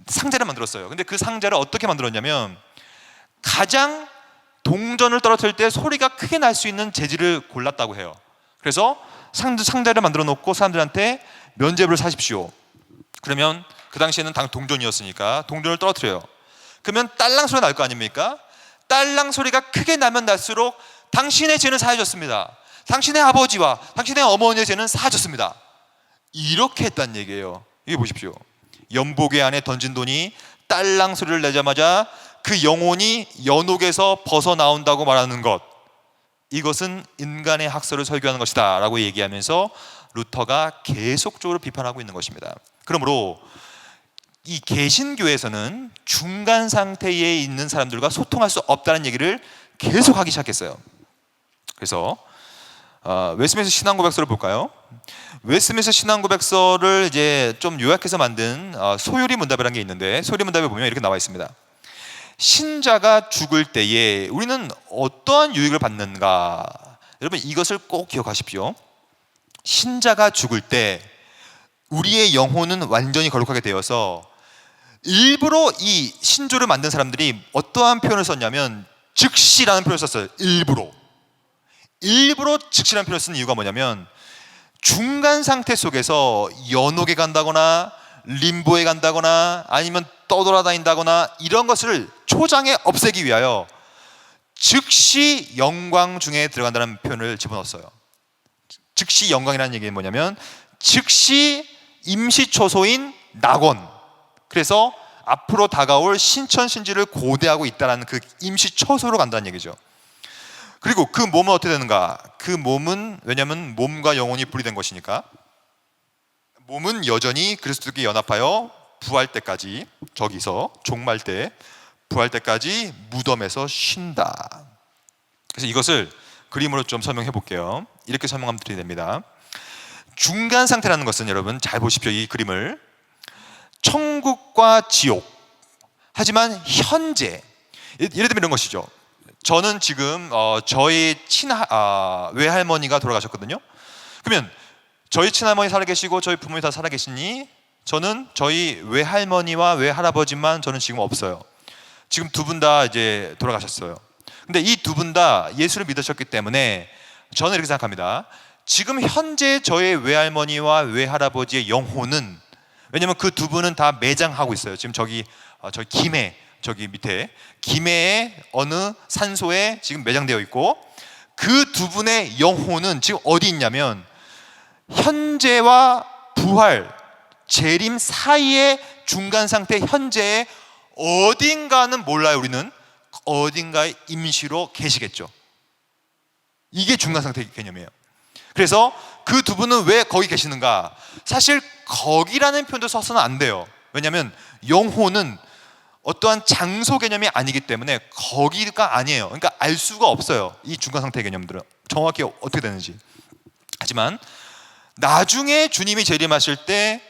상자를 만들었어요. 근데 그 상자를 어떻게 만들었냐면, 가장 동전을 떨어뜨릴 때 소리가 크게 날 수 있는 재질을 골랐다고 해요. 그래서 상자를 만들어 놓고 사람들한테 면죄부를 사십시오. 그러면 그 당시에는 동전이었으니까 동전을 떨어뜨려요. 그러면 딸랑 소리가 날 거 아닙니까? 딸랑 소리가 크게 나면 날수록 당신의 죄는 사해졌습니다. 당신의 아버지와 당신의 어머니의 죄는 사해졌습니다. 이렇게 했다는 얘기예요. 이게 보십시오. 연복의 안에 던진 돈이 딸랑 소리를 내자마자 그 영혼이 연옥에서 벗어나온다고 말하는 것, 이것은 인간의 학설을 설교하는 것이다 라고 얘기하면서 루터가 계속적으로 비판하고 있는 것입니다. 그러므로 이 개신교에서는 중간 상태에 있는 사람들과 소통할 수 없다는 얘기를 계속 하기 시작했어요. 그래서 웨스트민스터 신앙고백서를 볼까요? 웨스트민스터 신앙고백서를 이제 좀 요약해서 만든 소요리 문답이라는 게 있는데, 소요리 문답에 보면 이렇게 나와 있습니다. 신자가 죽을 때에 우리는 어떠한 유익을 받는가? 여러분, 이것을 꼭 기억하십시오. 신자가 죽을 때 우리의 영혼은 완전히 거룩하게 되어서, 일부러 이 신조를 만든 사람들이 어떠한 표현을 썼냐면 즉시라는 표현을 썼어요. 일부러 즉시라는 표현을 쓴 이유가 뭐냐면, 중간 상태 속에서 연옥에 간다거나 림보에 간다거나 아니면 떠돌아다닌다거나 이런 것을 초장에 없애기 위하여 즉시 영광 중에 들어간다는 표현을 집어넣었어요. 즉시 영광이라는 얘기는 뭐냐면 즉시 임시초소인 낙원, 그래서 앞으로 다가올 신천신지를 고대하고 있다는 그 임시초소로 간다는 얘기죠. 그리고 그 몸은 어떻게 되는가? 그 몸은, 왜냐하면 몸과 영혼이 분리된 것이니까 몸은 여전히 그리스도께 연합하여 부활 때까지, 저기서 종말 때 부활 때까지 무덤에서 쉰다. 그래서 이것을 그림으로 좀 설명해 볼게요. 이렇게 설명하면 됩니다. 중간 상태라는 것은, 여러분 잘 보십시오. 이 그림을 천국과 지옥, 하지만 현재, 예를 들면 이런 것이죠. 저는 지금 저희 외할머니가 돌아가셨거든요. 그러면 저희 친할머니 살아계시고 저희 부모님 다 살아계시니 저는 저희 외할머니와 외할아버지만 저는 지금 없어요. 지금 두 분 다 이제 돌아가셨어요. 근데 이 두 분 다 예수를 믿으셨기 때문에 저는 이렇게 생각합니다. 지금 현재 저의 외할머니와 외할아버지의 영혼은, 왜냐면 그 두 분은 다 매장하고 있어요. 지금 저기 김해, 저기 밑에 김해의 어느 산소에 지금 매장되어 있고, 그 두 분의 영혼은 지금 어디 있냐면 현재와 부활, 재림 사이의 중간 상태, 현재의 어딘가는 몰라요. 우리는 어딘가에 임시로 계시겠죠. 이게 중간 상태 개념이에요. 그래서 그 두 분은 왜 거기 계시는가? 사실 거기라는 표현도 써서는 안 돼요. 왜냐하면 영혼은 어떠한 장소 개념이 아니기 때문에 거기가 아니에요. 그러니까 알 수가 없어요. 이 중간 상태 개념들은 정확히 어떻게 되는지. 하지만 나중에 주님이 재림하실 때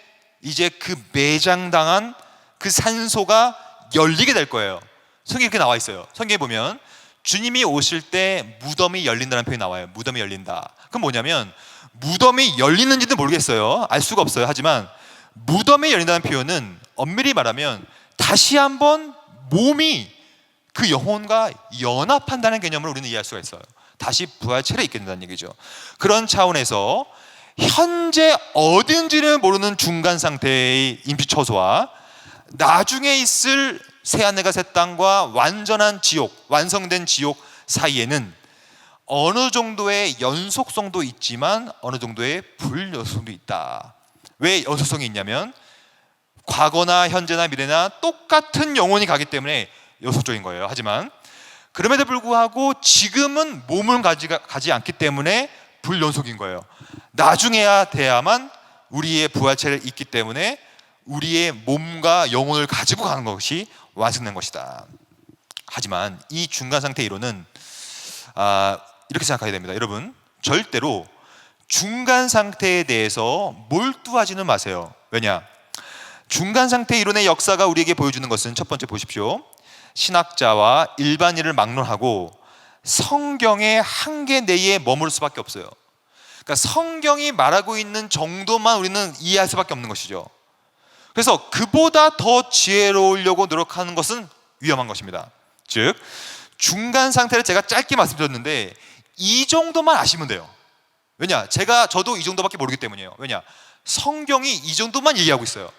이제 그 매장당한 그 산소가 열리게 될 거예요. 성경에 이렇게 나와 있어요. 성경에 보면 주님이 오실 때 무덤이 열린다는 표현이 나와요. 무덤이 열린다. 그럼 뭐냐면 무덤이 열리는지도 모르겠어요. 알 수가 없어요. 하지만 무덤이 열린다는 표현은 엄밀히 말하면 다시 한번 몸이 그 영혼과 연합한다는 개념을 우리는 이해할 수가 있어요. 다시 부활체를 입게 된다는 얘기죠. 그런 차원에서 현재 어딘지를 모르는 중간 상태의 임시처소와 나중에 있을 새하늘과 새 땅과 완전한 지옥, 완성된 지옥 사이에는 어느 정도의 연속성도 있지만 어느 정도의 불연속성도 있다. 왜 연속성이 있냐면 과거나 현재나 미래나 똑같은 영혼이 가기 때문에 연속적인 거예요. 하지만 그럼에도 불구하고 지금은 몸을 가지 않기 때문에 불연속인 거예요. 나중에야 돼야만 우리의 부활체를 입기 때문에 우리의 몸과 영혼을 가지고 가는 것이 완성된 것이다. 하지만 이 중간 상태 이론은 이렇게 생각해야 됩니다. 여러분, 절대로 중간 상태에 대해서 몰두하지는 마세요. 왜냐? 중간 상태 이론의 역사가 우리에게 보여주는 것은, 첫 번째 보십시오. 신학자와 일반인을 막론하고 성경의 한계 내에 머무를 수밖에 없어요. 그러니까 성경이 말하고 있는 정도만 우리는 이해할 수밖에 없는 것이죠. 그래서 그보다 더 지혜로우려고 노력하는 것은 위험한 것입니다. 즉, 중간 상태를 제가 짧게 말씀드렸는데 이 정도만 아시면 돼요. 왜냐? 저도 이 정도밖에 모르기 때문이에요. 왜냐? 성경이 이 정도만 얘기하고 있어요.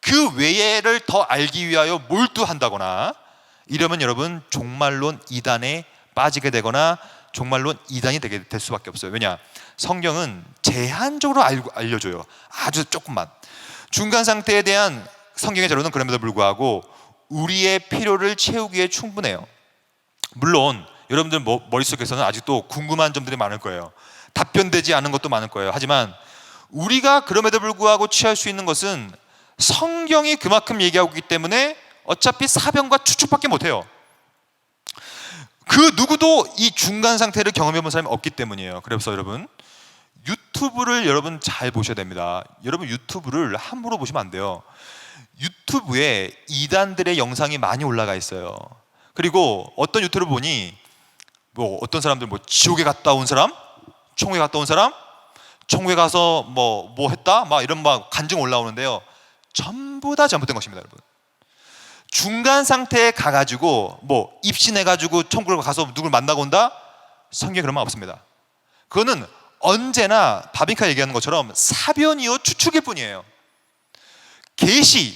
그 외를 더 알기 위하여 몰두한다거나 이러면 여러분 종말론 이단에 빠지게 되거나 종말론 이단이 되게 될 수밖에 없어요. 왜냐? 성경은 제한적으로 알려줘요. 아주 조금만. 중간 상태에 대한 성경의 자료는 그럼에도 불구하고 우리의 필요를 채우기에 충분해요. 물론 여러분들 머릿속에서는 아직도 궁금한 점들이 많을 거예요. 답변되지 않은 것도 많을 거예요. 하지만 우리가 그럼에도 불구하고 취할 수 있는 것은 성경이 그만큼 얘기하고 있기 때문에 어차피 사변과 추측밖에 못해요. 그 누구도 이 중간 상태를 경험해 본 사람이 없기 때문이에요. 그래서 여러분, 유튜브를 여러분 잘 보셔야 됩니다. 여러분 유튜브를 함부로 보시면 안 돼요. 유튜브에 이단들의 영상이 많이 올라가 있어요. 그리고 어떤 유튜브를 보니 어떤 사람들 지옥에 갔다 온 사람, 천국에 갔다 온 사람, 천국에 가서 뭐 했다, 이런 간증 올라오는데요. 전부 다 잘못된 것입니다, 여러분. 중간 상태에 가가지고 입신해가지고 천국을 가서 누굴 만나고 온다? 성경에 그런 말 없습니다. 그거는 언제나 바비카 얘기하는 것처럼 사변이요 추측일 뿐이에요. 계시.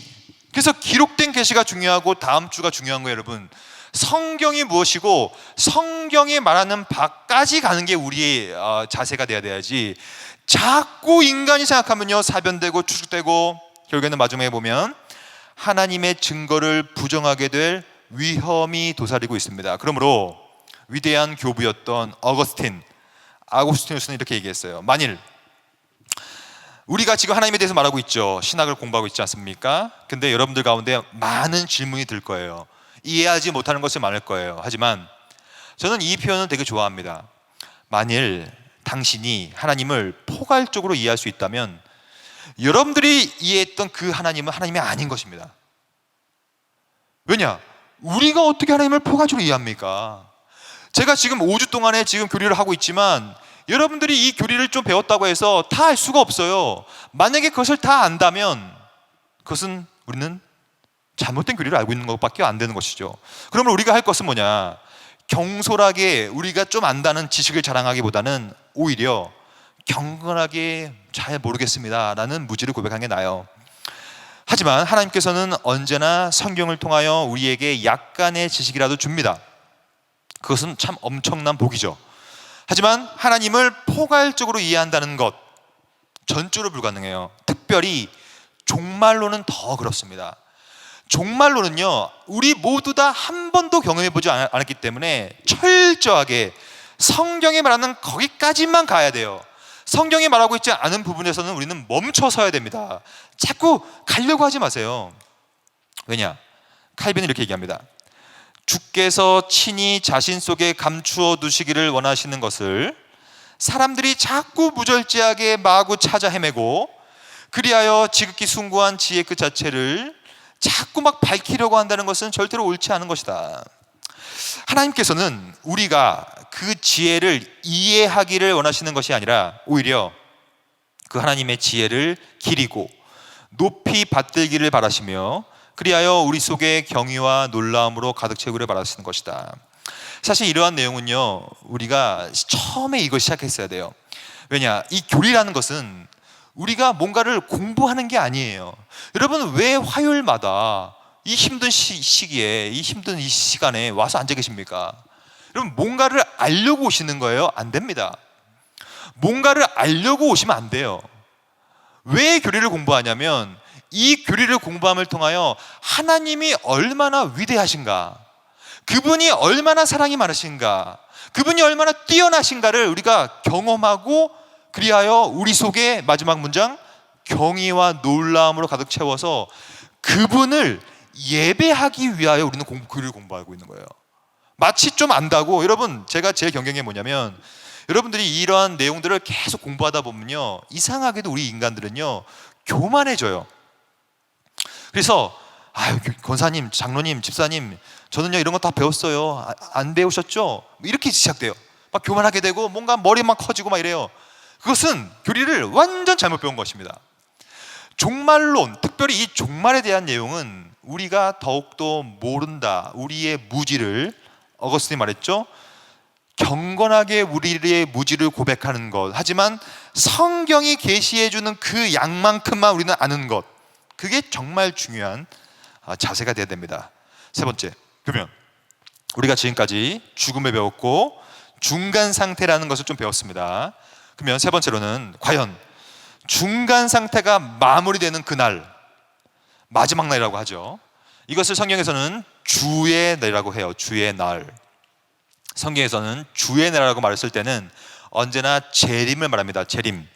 그래서 기록된 계시가 중요하고 다음 주가 중요한 거예요, 여러분. 성경이 무엇이고 성경이 말하는 바까지 가는 게 우리의 자세가 돼야지. 자꾸 인간이 생각하면요, 사변되고 추측되고 결국에는 마지막에 보면 하나님의 증거를 부정하게 될 위험이 도사리고 있습니다. 그러므로 위대한 교부였던 아고스티누스는 이렇게 얘기했어요. 만일 우리가 지금 하나님에 대해서 말하고 있죠. 신학을 공부하고 있지 않습니까? 근데 여러분들 가운데 많은 질문이 들 거예요. 이해하지 못하는 것이 많을 거예요. 하지만 저는 이 표현을 되게 좋아합니다. 만일 당신이 하나님을 포괄적으로 이해할 수 있다면 여러분들이 이해했던 그 하나님은 하나님이 아닌 것입니다. 왜냐? 우리가 어떻게 하나님을 포괄적으로 이해합니까? 제가 지금 5주 동안에 지금 교리를 하고 있지만 여러분들이 이 교리를 좀 배웠다고 해서 다 알 수가 없어요. 만약에 그것을 다 안다면 그것은 우리는 잘못된 교리를 알고 있는 것밖에 안 되는 것이죠. 그러면 우리가 할 것은 뭐냐? 경솔하게 우리가 좀 안다는 지식을 자랑하기보다는 오히려 경건하게 잘 모르겠습니다 라는 무지를 고백하는 게 나아요. 하지만 하나님께서는 언제나 성경을 통하여 우리에게 약간의 지식이라도 줍니다. 그것은 참 엄청난 복이죠. 하지만 하나님을 포괄적으로 이해한다는 것, 전적으로 불가능해요. 특별히 종말론은 더 그렇습니다. 종말론은요, 우리 모두 다 한 번도 경험해보지 않았기 때문에 철저하게 성경이 말하는 거기까지만 가야 돼요. 성경이 말하고 있지 않은 부분에서는 우리는 멈춰서야 됩니다. 자꾸 가려고 하지 마세요. 왜냐? 칼빈은 이렇게 얘기합니다. 주께서 친히 자신 속에 감추어 두시기를 원하시는 것을 사람들이 자꾸 무절제하게 마구 찾아 헤매고 그리하여 지극히 숭고한 지혜 그 자체를 자꾸 막 밝히려고 한다는 것은 절대로 옳지 않은 것이다. 하나님께서는 우리가 그 지혜를 이해하기를 원하시는 것이 아니라 오히려 그 하나님의 지혜를 기리고 높이 받들기를 바라시며 그리하여 우리 속에 경의와 놀라움으로 가득 채우기를 바라시는 것이다. 사실 이러한 내용은요, 우리가 처음에 이걸 시작했어야 돼요. 왜냐? 이 교리라는 것은 우리가 뭔가를 공부하는 게 아니에요. 여러분, 왜 화요일마다 이 힘든 시기에, 이 힘든 이 시간에 와서 앉아 계십니까? 여러분, 뭔가를 알려고 오시는 거예요? 안 됩니다. 뭔가를 알려고 오시면 안 돼요. 왜 교리를 공부하냐면 이 교리를 공부함을 통하여 하나님이 얼마나 위대하신가, 그분이 얼마나 사랑이 많으신가, 그분이 얼마나 뛰어나신가를 우리가 경험하고 그리하여 우리 속에 마지막 문장 경의와 놀라움으로 가득 채워서 그분을 예배하기 위하여 우리는 교리를 공부하고 있는 거예요. 마치 좀 안다고. 여러분, 제가 제일 경계한 게 뭐냐면 여러분들이 이러한 내용들을 계속 공부하다 보면요, 이상하게도 우리 인간들은요 교만해져요. 그래서 아유, 권사님, 장로님, 집사님, 저는요 이런 거 다 배웠어요. 안 배우셨죠? 이렇게 시작돼요. 막 교만하게 되고 뭔가 머리만 커지고 막 이래요. 그것은 교리를 완전 잘못 배운 것입니다. 종말론, 특별히 이 종말에 대한 내용은 우리가 더욱더 모른다. 우리의 무지를, 어거스틴이 말했죠, 경건하게 우리의 무지를 고백하는 것. 하지만 성경이 계시해주는 그 양만큼만 우리는 아는 것, 그게 정말 중요한 자세가 되어야 됩니다. 세 번째, 그러면 우리가 지금까지 죽음을 배웠고 중간 상태라는 것을 좀 배웠습니다. 그러면 세 번째로는 과연 중간 상태가 마무리되는 그날, 마지막 날이라고 하죠. 이것을 성경에서는 주의 날이라고 해요. 주의 날. 성경에서는 주의 날이라고 말했을 때는 언제나 재림을 말합니다. 재림.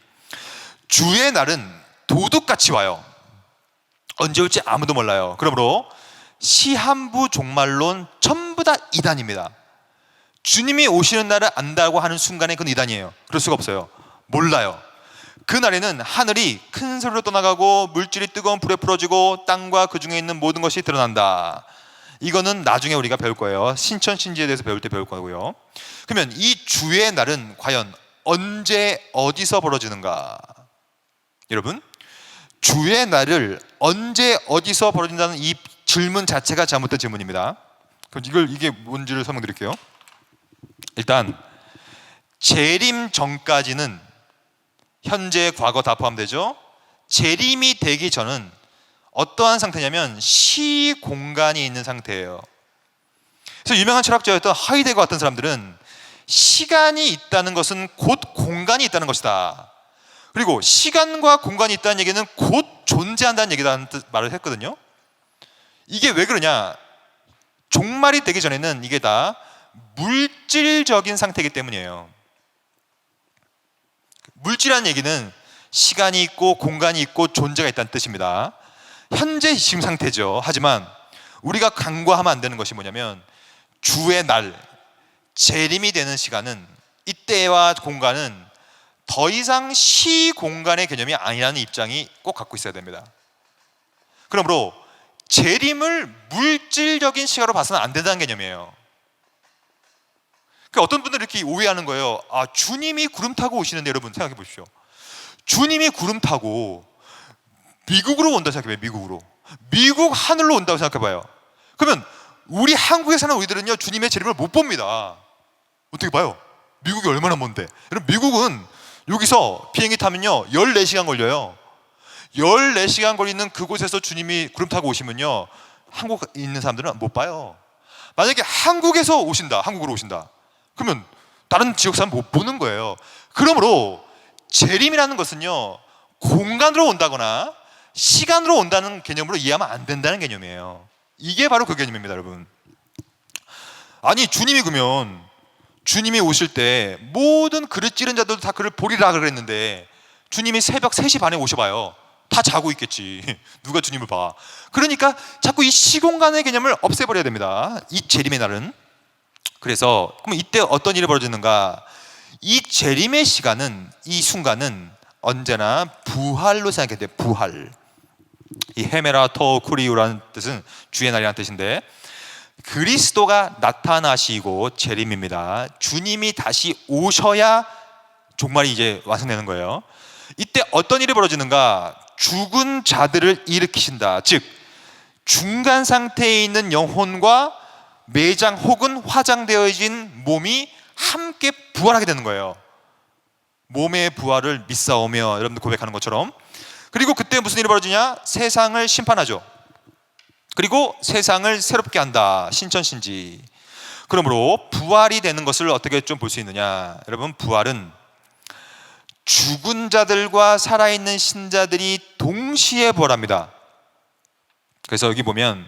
주의 날은 도둑같이 와요. 언제 올지 아무도 몰라요. 그러므로 시한부 종말론 전부 다 이단입니다. 주님이 오시는 날을 안다고 하는 순간에 그건 이단이에요. 그럴 수가 없어요. 몰라요. 그날에는 하늘이 큰 소리로 떠나가고 물질이 뜨거운 불에 풀어지고 땅과 그 중에 있는 모든 것이 드러난다. 이거는 나중에 우리가 배울 거예요. 신천신지에 대해서 배울 때 배울 거고요. 그러면 이 주의 날은 과연 언제 어디서 벌어지는가? 여러분, 주의 날을 언제 어디서 벌어진다는 이 질문 자체가 잘못된 질문입니다. 그럼 이게 뭔지를 설명드릴게요. 일단 재림 전까지는 현재, 과거 다 포함되죠. 재림이 되기 전은 어떠한 상태냐면 시공간이 있는 상태예요. 그래서 유명한 철학자였던 하이데거 같은 사람들은 시간이 있다는 것은 곧 공간이 있다는 것이다. 그리고 시간과 공간이 있다는 얘기는 곧 존재한다는 얘기라는 말을 했거든요. 이게 왜 그러냐? 종말이 되기 전에는 이게 다 물질적인 상태이기 때문이에요. 물질이라는 얘기는 시간이 있고 공간이 있고 존재가 있다는 뜻입니다. 현재 지금 상태죠. 하지만 우리가 간과하면 안 되는 것이 뭐냐면 주의 날, 재림이 되는 시간은, 이때와 공간은 더 이상 시공간의 개념이 아니라는 입장이 꼭 갖고 있어야 됩니다. 그러므로 재림을 물질적인 시각으로 봐서는 안 된다는 개념이에요. 그러니까 어떤 분들은 이렇게 오해하는 거예요. 아, 주님이 구름 타고 오시는데, 여러분 생각해 보십시오. 주님이 구름 타고 미국으로 온다 생각해봐요. 미국 하늘로 온다고 생각해봐요. 그러면 우리 한국에 사는 우리들은요, 주님의 재림을 못 봅니다. 어떻게 봐요? 미국이 얼마나 먼데. 여러분, 미국은 여기서 비행기 타면요 14시간 걸려요. 14시간 걸리는 그곳에서 주님이 구름 타고 오시면요, 한국에 있는 사람들은 못 봐요. 만약에 한국으로 오신다. 그러면 다른 지역 사람 못 보는 거예요. 그러므로 재림이라는 것은요, 공간으로 온다거나 시간으로 온다는 개념으로 이해하면 안 된다는 개념이에요. 이게 바로 그 개념입니다, 여러분. 아니, 주님이 오실 때 모든 그릇 찌른 자들도 다 그를 보리라 그랬는데, 주님이 새벽 3시 반에 오셔봐요. 다 자고 있겠지. 누가 주님을 봐. 그러니까 자꾸 이 시공간의 개념을 없애버려야 됩니다, 이 재림의 날은. 그래서 그럼 이때 어떤 일이 벌어지는가? 이 재림의 시간은, 이 순간은 언제나 부활로 생각해야 돼요. 부활. 이 헤메라 토 쿠리우라는 뜻은 주의 날이라는 뜻인데, 그리스도가 나타나시고 재림입니다. 주님이 다시 오셔야 종말이 이제 완성되는 거예요. 이때 어떤 일이 벌어지는가? 죽은 자들을 일으키신다. 즉 중간 상태에 있는 영혼과 매장 혹은 화장되어진 몸이 함께 부활하게 되는 거예요. 몸의 부활을 믿사오며, 여러분들 고백하는 것처럼. 그리고 그때 무슨 일이 벌어지냐? 세상을 심판하죠. 그리고 세상을 새롭게 한다. 신천신지. 그러므로 부활이 되는 것을 어떻게 좀 볼 수 있느냐? 여러분, 부활은 죽은 자들과 살아있는 신자들이 동시에 부활합니다. 그래서 여기 보면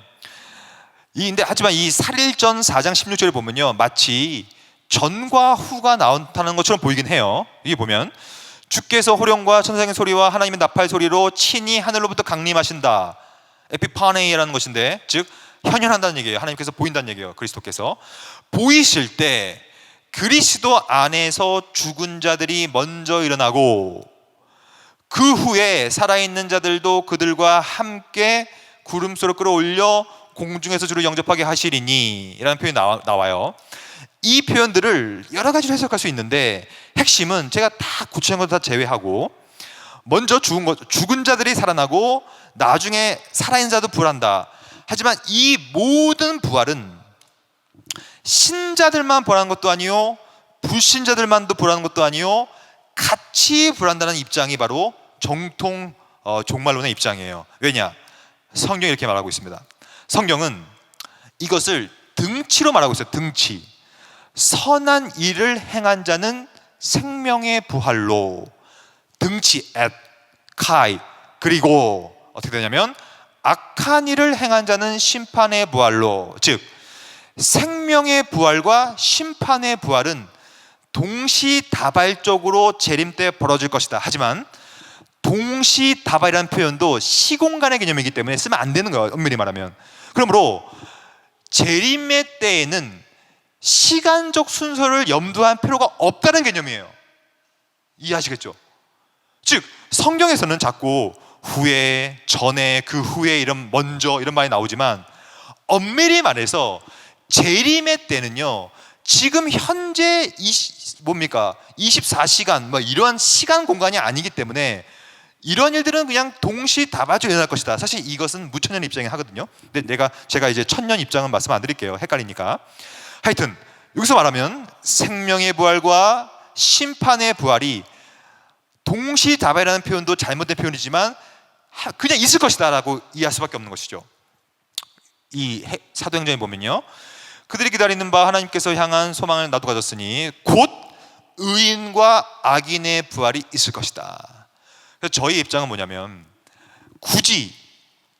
하지만 이 사릴전 4장 16절을 보면요, 마치 전과 후가 나타나는 것처럼 보이긴 해요. 여기 보면 주께서 호령과 천사의 소리와 하나님의 나팔 소리로 친히 하늘로부터 강림하신다. 에피파네이라는 것인데, 즉 현현한다는 얘기예요. 하나님께서 보인다는 얘기예요. 그리스도께서 보이실 때 그리스도 안에서 죽은 자들이 먼저 일어나고, 그 후에 살아있는 자들도 그들과 함께 구름소로 끌어올려 공중에서 주를 영접하게 하시리니, 이라는 표현이 나와요. 이 표현들을 여러 가지로 해석할 수 있는데, 핵심은 제가 다 구체적인 것 다 제외하고, 먼저 죽은 자들이 살아나고 나중에 살아있는 자도 부활한다. 하지만 이 모든 부활은 신자들만 부활하는 것도 아니요, 불신자들만도 부활하는 것도 아니요, 같이 부활한다는 입장이 바로 정통 종말론의 입장이에요. 왜냐? 성경이 이렇게 말하고 있습니다. 성경은 이것을 등치로 말하고 있어요. 등치. 선한 일을 행한 자는 생명의 부활로, 등치 at 카이. 그리고 어떻게 되냐면 악한 일을 행한 자는 심판의 부활로. 즉 생명의 부활과 심판의 부활은 동시다발적으로 재림 때 벌어질 것이다. 하지만 동시다발이라는 표현도 시공간의 개념이기 때문에 쓰면 안 되는 거예요, 엄밀히 말하면. 그러므로 재림의 때에는 시간적 순서를 염두할 필요가 없다는 개념이에요. 이해하시겠죠? 즉 성경에서는 자꾸 후에, 전에, 그 후에, 이런 먼저, 이런 말이 나오지만 엄밀히 말해서 재림의 때는요, 지금 현재 24시간 뭐 이러한 시간 공간이 아니기 때문에 이런 일들은 그냥 동시다발적으로 일어날 것이다. 사실 이것은 무천년 입장이 하거든요. 근데 제가 이제 천년 입장은 말씀 안 드릴게요. 헷갈리니까. 하여튼 여기서 말하면 생명의 부활과 심판의 부활이 동시다발이라는 표현도 잘못된 표현이지만 그냥 있을 것이다 라고 이해할 수밖에 없는 것이죠. 이 사도행전에 보면요, 그들이 기다리는 바 하나님께서 향한 소망을 나도 가졌으니 곧 의인과 악인의 부활이 있을 것이다. 그래서 저희 입장은 뭐냐면, 굳이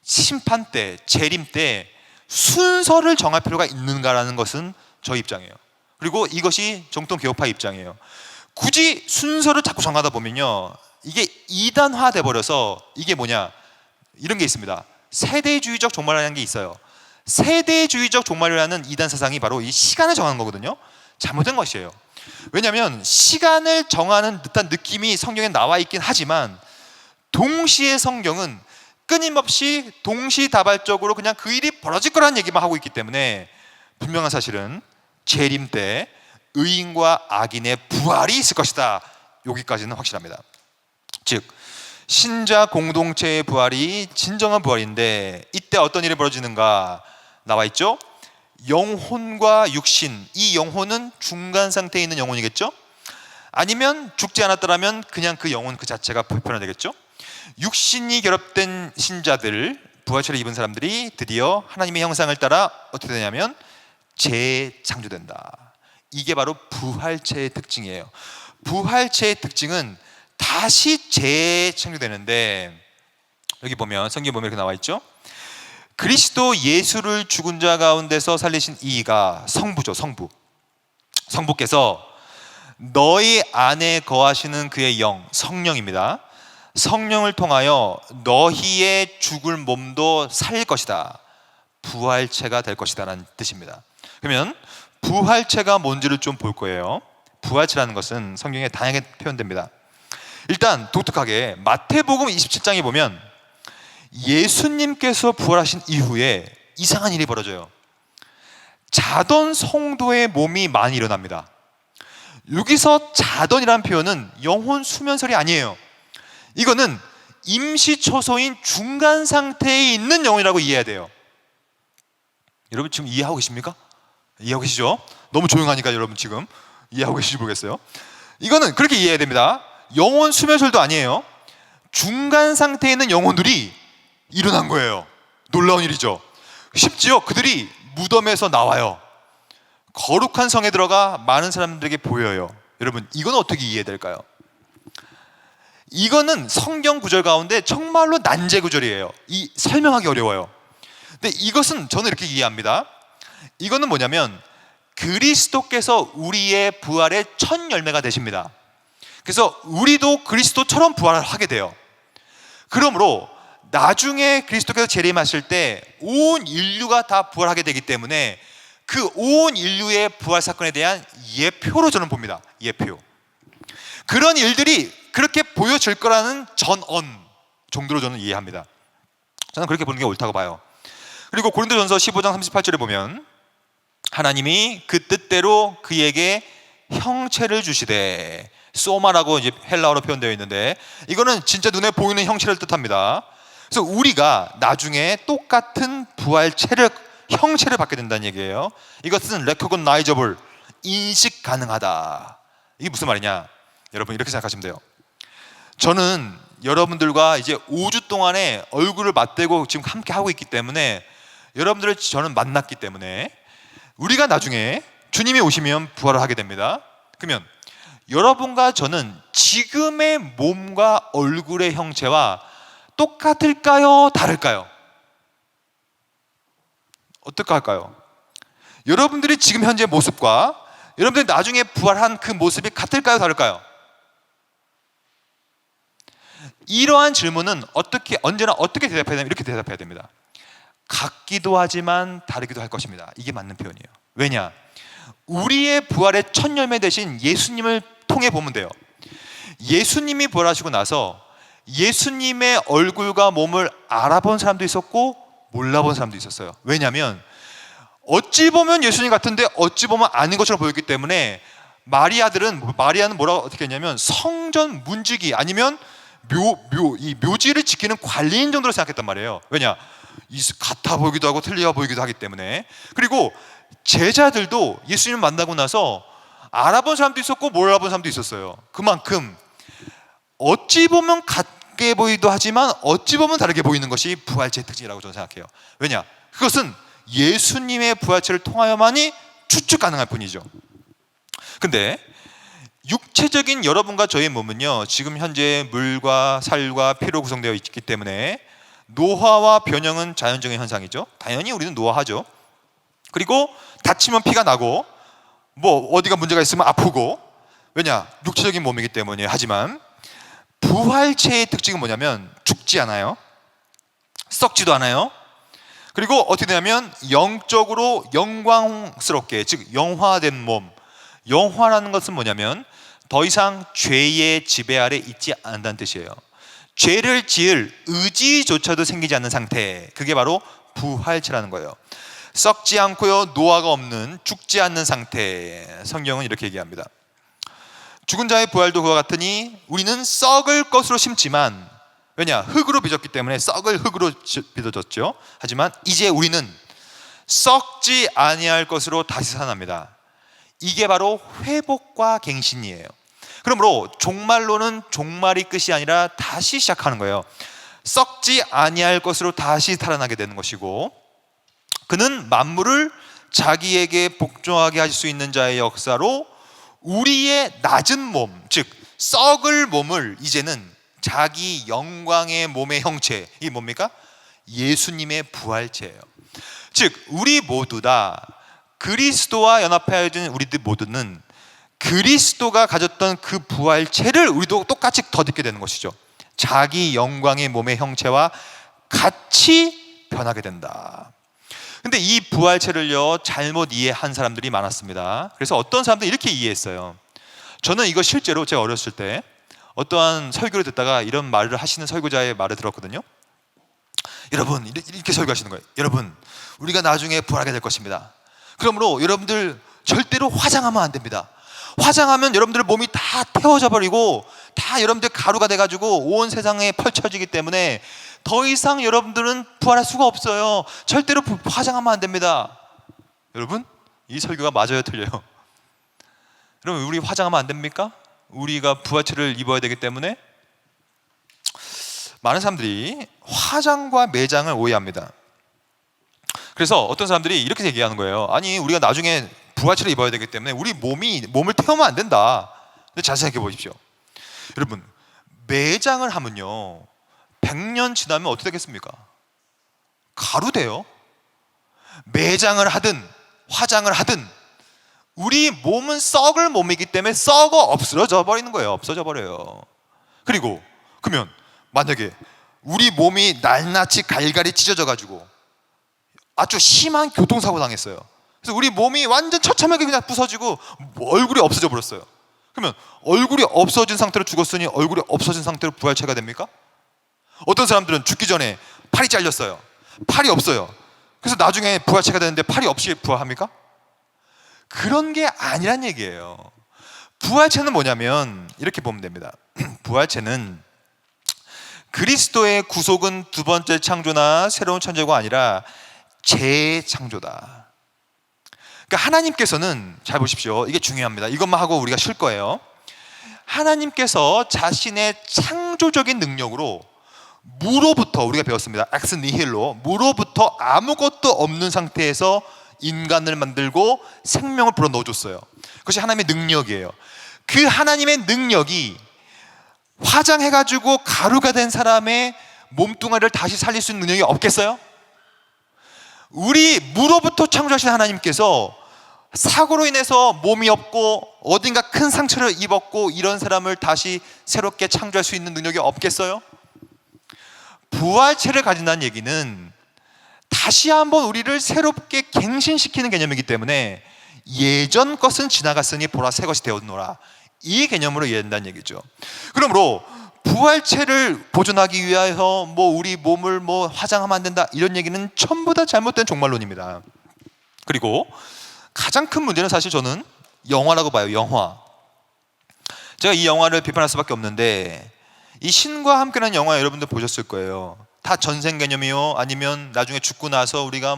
심판 때, 재림 때 순서를 정할 필요가 있는가라는 것은 저희 입장이에요. 그리고 이것이 정통 개혁파의 입장이에요. 굳이 순서를 자꾸 정하다 보면요, 이게 이단화돼 버려서, 이게 뭐냐, 이런 게 있습니다. 세대주의적 종말이라는 게 있어요. 세대주의적 종말이라는 이단 사상이 바로 이 시간을 정하는 거거든요. 잘못된 것이에요. 왜냐하면 시간을 정하는 듯한 느낌이 성경에 나와 있긴 하지만, 동시에 성경은 끊임없이 동시다발적으로 그냥 그 일이 벌어질 거라는 얘기만 하고 있기 때문에, 분명한 사실은 재림 때 의인과 악인의 부활이 있을 것이다, 여기까지는 확실합니다. 즉 신자 공동체의 부활이 진정한 부활인데, 이때 어떤 일이 벌어지는가 나와 있죠. 영혼과 육신, 이 영혼은 중간 상태에 있는 영혼이겠죠. 아니면 죽지 않았더라면 그냥 그 영혼 그 자체가 보편화되겠죠. 육신이 결합된 신자들, 부활체를 입은 사람들이 드디어 하나님의 형상을 따라 어떻게 되냐면 재창조된다. 이게 바로 부활체의 특징이에요. 부활체의 특징은 다시 재창조되는데, 여기 보면 성경에 보면 이렇게 나와 있죠. 그리스도 예수를 죽은 자 가운데서 살리신 이가 성부죠. 성부께서 너희 안에 거하시는 그의 영, 성령입니다. 성령을 통하여 너희의 죽을 몸도 살릴 것이다. 부활체가 될 것이다 라는 뜻입니다. 그러면 부활체가 뭔지를 좀 볼 거예요. 부활체라는 것은 성경에 다양하게 표현됩니다. 일단 독특하게 마태복음 27장에 보면 예수님께서 부활하신 이후에 이상한 일이 벌어져요. 자던 성도의 몸이 많이 일어납니다. 여기서 자던이라는 표현은 영혼 수면설이 아니에요. 이거는 임시초소인 중간 상태에 있는 영혼이라고 이해해야 돼요. 여러분 지금 이해하고 계십니까? 이해하고 계시죠? 너무 조용하니까 여러분 지금 이해하고 계시지 모르겠어요. 이거는 그렇게 이해해야 됩니다. 영혼 수면설도 아니에요. 중간 상태에 있는 영혼들이 일어난 거예요. 놀라운 일이죠. 심지어 그들이 무덤에서 나와요. 거룩한 성에 들어가 많은 사람들에게 보여요. 여러분 이건 어떻게 이해해야 될까요? 이거는 성경 구절 가운데 정말로 난제 구절이에요. 이 설명하기 어려워요. 근데 이것은 저는 이렇게 이해합니다. 이거는 뭐냐면 그리스도께서 우리의 부활의 첫 열매가 되십니다. 그래서 우리도 그리스도처럼 부활을 하게 돼요. 그러므로 나중에 그리스도께서 재림하실 때 온 인류가 다 부활하게 되기 때문에 그 온 인류의 부활 사건에 대한 예표로 저는 봅니다. 예표. 그런 일들이 그렇게 보여질 거라는 전언 정도로 저는 이해합니다. 저는 그렇게 보는 게 옳다고 봐요. 그리고 고린도전서 15장 38절에 보면 하나님이 그 뜻대로 그에게 형체를 주시되, 소마라고 이제 헬라어로 표현되어 있는데 이거는 진짜 눈에 보이는 형체를 뜻합니다. 그래서 우리가 나중에 똑같은 부활체를, 형체를 받게 된다는 얘기예요. 이것은 recognizable, 인식 가능하다. 이게 무슨 말이냐? 여러분 이렇게 생각하시면 돼요. 저는 여러분들과 이제 5주 동안에 얼굴을 맞대고 지금 함께 하고 있기 때문에, 여러분들을 저는 만났기 때문에 우리가 나중에 주님이 오시면 부활을 하게 됩니다. 그러면 여러분과 저는 지금의 몸과 얼굴의 형체와 똑같을까요? 다를까요? 어떨까 할까요? 여러분들이 지금 현재 모습과 여러분들이 나중에 부활한 그 모습이 같을까요? 다를까요? 이러한 질문은 언제나 어떻게 대답해야 되냐면 이렇게 대답해야 됩니다. 같기도 하지만 다르기도 할 것입니다. 이게 맞는 표현이에요. 왜냐? 우리의 부활의 첫 열매 되신 예수님을 통해 보면 돼요. 예수님이 부활하시고 나서 예수님의 얼굴과 몸을 알아본 사람도 있었고 몰라본 사람도 있었어요. 왜냐하면 어찌 보면 예수님 같은데 어찌 보면 아닌 것처럼 보였기 때문에 마리아는 뭐라고 어떻게 했냐면 성전 문지기 아니면 이 묘지를 지키는 관리인 정도로 생각했단 말이에요. 왜냐? 같아 보이기도 하고 틀려 보이기도 하기 때문에. 그리고 제자들도 예수님을 만나고 나서 알아본 사람도 있었고 몰라본 사람도 있었어요. 그만큼 어찌 보면 같게 보이기도 하지만 어찌 보면 다르게 보이는 것이 부활체의 특징이라고 저는 생각해요. 왜냐? 그것은 예수님의 부활체를 통하여만이 추측 가능할 뿐이죠. 근데 육체적인 여러분과 저의 몸은요, 지금 현재 물과 살과 피로 구성되어 있기 때문에 노화와 변형은 자연적인 현상이죠. 당연히 우리는 노화하죠. 그리고 다치면 피가 나고 뭐 어디가 문제가 있으면 아프고, 왜냐? 육체적인 몸이기 때문이에요. 하지만 부활체의 특징은 뭐냐면 죽지 않아요, 썩지도 않아요. 그리고 어떻게 되냐면 영적으로 영광스럽게, 즉 영화된 몸. 영화라는 것은 뭐냐면 더 이상 죄의 지배 아래 있지 않는다는 뜻이에요. 죄를 지을 의지조차도 생기지 않는 상태, 그게 바로 부활체라는 거예요. 썩지 않고요, 노화가 없는, 죽지 않는 상태. 성경은 이렇게 얘기합니다. 죽은 자의 부활도 그와 같으니 우리는 썩을 것으로 심지만, 왜냐? 흙으로 빚었기 때문에 썩을 흙으로 빚어졌죠. 하지만 이제 우리는 썩지 아니할 것으로 다시 살아납니다. 이게 바로 회복과 갱신이에요. 그러므로 종말론은 종말이 끝이 아니라 다시 시작하는 거예요. 썩지 아니할 것으로 다시 살아나게 되는 것이고, 그는 만물을 자기에게 복종하게 하실 수 있는 자의 역사로 우리의 낮은 몸, 즉 썩을 몸을 이제는 자기 영광의 몸의 형체, 이게 뭡니까? 예수님의 부활체예요. 즉 우리 모두 다 그리스도와 연합하여진 우리들 모두는 그리스도가 가졌던 그 부활체를 우리도 똑같이 덧입게 되는 것이죠. 자기 영광의 몸의 형체와 같이 변하게 된다. 근데 이 부활체를요, 잘못 이해한 사람들이 많았습니다. 그래서 어떤 사람들이 이렇게 이해했어요. 저는 이거 실제로 제가 어렸을 때 어떠한 설교를 듣다가 이런 말을 하시는 설교자의 말을 들었거든요. 여러분, 이렇게 설교하시는 거예요. 여러분, 우리가 나중에 부활하게 될 것입니다. 그러므로 여러분들 절대로 화장하면 안 됩니다. 화장하면 여러분들 몸이 다 태워져 버리고 다 여러분들 가루가 돼가지고 온 세상에 펼쳐지기 때문에 더 이상 여러분들은 부활할 수가 없어요. 절대로 화장하면 안 됩니다. 여러분, 이 설교가 맞아요, 틀려요? 여러분, 우리 화장하면 안 됩니까? 우리가 부활체를 입어야 되기 때문에. 많은 사람들이 화장과 매장을 오해합니다. 그래서 어떤 사람들이 이렇게 얘기하는 거예요. 아니, 우리가 나중에 부활체를 입어야 되기 때문에 우리 몸을 태우면 안 된다. 근데 잘 생각해 보십시오. 여러분, 매장을 하면요, 100년 지나면 어떻게 되겠습니까? 가루 돼요. 매장을 하든 화장을 하든 우리 몸은 썩을 몸이기 때문에 썩어 없어져 버리는 거예요. 없어져 버려요. 그리고 그러면 만약에 우리 몸이 낱낱이 갈갈이 찢어져 가지고 아주 심한 교통사고 당했어요. 그래서 우리 몸이 완전 처참하게 그냥 부서지고 얼굴이 없어져 버렸어요. 그러면 얼굴이 없어진 상태로 죽었으니 얼굴이 없어진 상태로 부활체가 됩니까? 어떤 사람들은 죽기 전에 팔이 잘렸어요. 팔이 없어요. 그래서 나중에 부활체가 되는데 팔이 없이 부활합니까? 그런 게 아니란 얘기예요. 부활체는 뭐냐면 이렇게 보면 됩니다. 부활체는 그리스도의 구속은 두 번째 창조나 새로운 천재가 아니라 재창조다. 그러니까 하나님께서는, 잘 보십시오, 이게 중요합니다. 이것만 하고 우리가 쉴 거예요. 하나님께서 자신의 창조적인 능력으로 무로부터, 우리가 배웠습니다, 엑스 니힐로, 무로부터 아무것도 없는 상태에서 인간을 만들고 생명을 불어 넣어줬어요. 그것이 하나님의 능력이에요. 그 하나님의 능력이 화장해가지고 가루가 된 사람의 몸뚱아리를 다시 살릴 수 있는 능력이 없겠어요? 우리 무로부터 창조하신 하나님께서 사고로 인해서 몸이 없고 어딘가 큰 상처를 입었고 이런 사람을 다시 새롭게 창조할 수 있는 능력이 없겠어요? 부활체를 가진다는 얘기는 다시 한번 우리를 새롭게 갱신시키는 개념이기 때문에 예전 것은 지나갔으니 보라 새 것이 되었노라, 이 개념으로 이해된다는 얘기죠. 그러므로 부활체를 보존하기 위하여 우리 몸을 화장하면 안 된다, 이런 얘기는 전부 다 잘못된 종말론입니다. 그리고 가장 큰 문제는 사실 저는 영화라고 봐요. 영화. 제가 이 영화를 비판할 수밖에 없는데, 이 신과 함께라는 영화 여러분들 보셨을 거예요. 다 전생 개념이요, 아니면 나중에 죽고 나서 우리가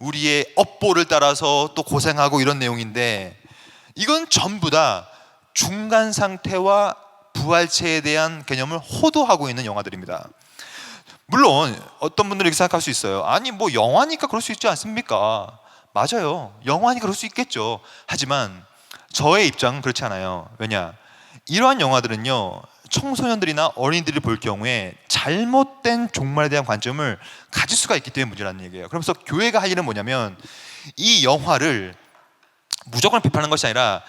우리의 업보를 따라서 또 고생하고 이런 내용인데, 이건 전부 다 중간 상태와 부활체에 대한 개념을 호도하고 있는 영화들입니다. 물론 어떤 분들이 이렇게 생각할 수 있어요. 아니 뭐 영화니까 그럴 수 있지 않습니까? 맞아요, 영화니까 그럴 수 있겠죠. 하지만 저의 입장은 그렇지 않아요. 왜냐, 이러한 영화들은요, 청소년들이나 어린이들이 볼 경우에 잘못된 종말에 대한 관점을 가질 수가 있기 때문에 문제라는 얘기예요. 그러면서 교회가 할 일은 뭐냐면, 이 영화를 무조건 비판하는 것이 아니라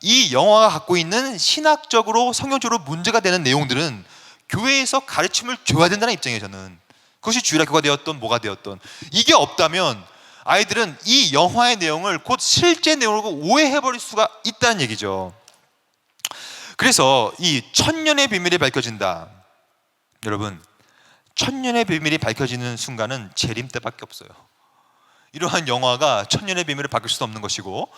이 영화가 갖고 있는 신학적으로 성경적으로 문제가 되는 내용들은 교회에서 가르침을 줘야 된다는 입장이에요. 저는 그것이 주일학교가 되었던 뭐가 되었던, 이게 없다면 아이들은 이 영화의 내용을 곧 실제 내용으로 오해해버릴 수가 있다는 얘기죠. 그래서 이 천년의 비밀이 밝혀진다. 여러분, 천년의 비밀이 밝혀지는 순간은 재림 때밖에 없어요. 이러한 영화가 천년의 비밀을 밝힐 수 없는 것이고,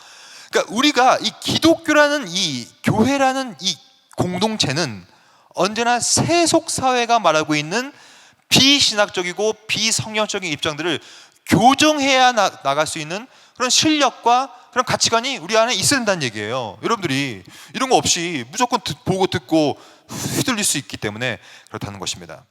그러니까 우리가 이 기독교라는 이 교회라는 이 공동체는 언제나 세속 사회가 말하고 있는 비신학적이고 비성경적인 입장들을 교정해야 나갈 수 있는 그런 실력과 그런 가치관이 우리 안에 있어야 된다는 얘기예요. 여러분들이 이런 거 없이 무조건 보고 듣고 휘둘릴 수 있기 때문에 그렇다는 것입니다.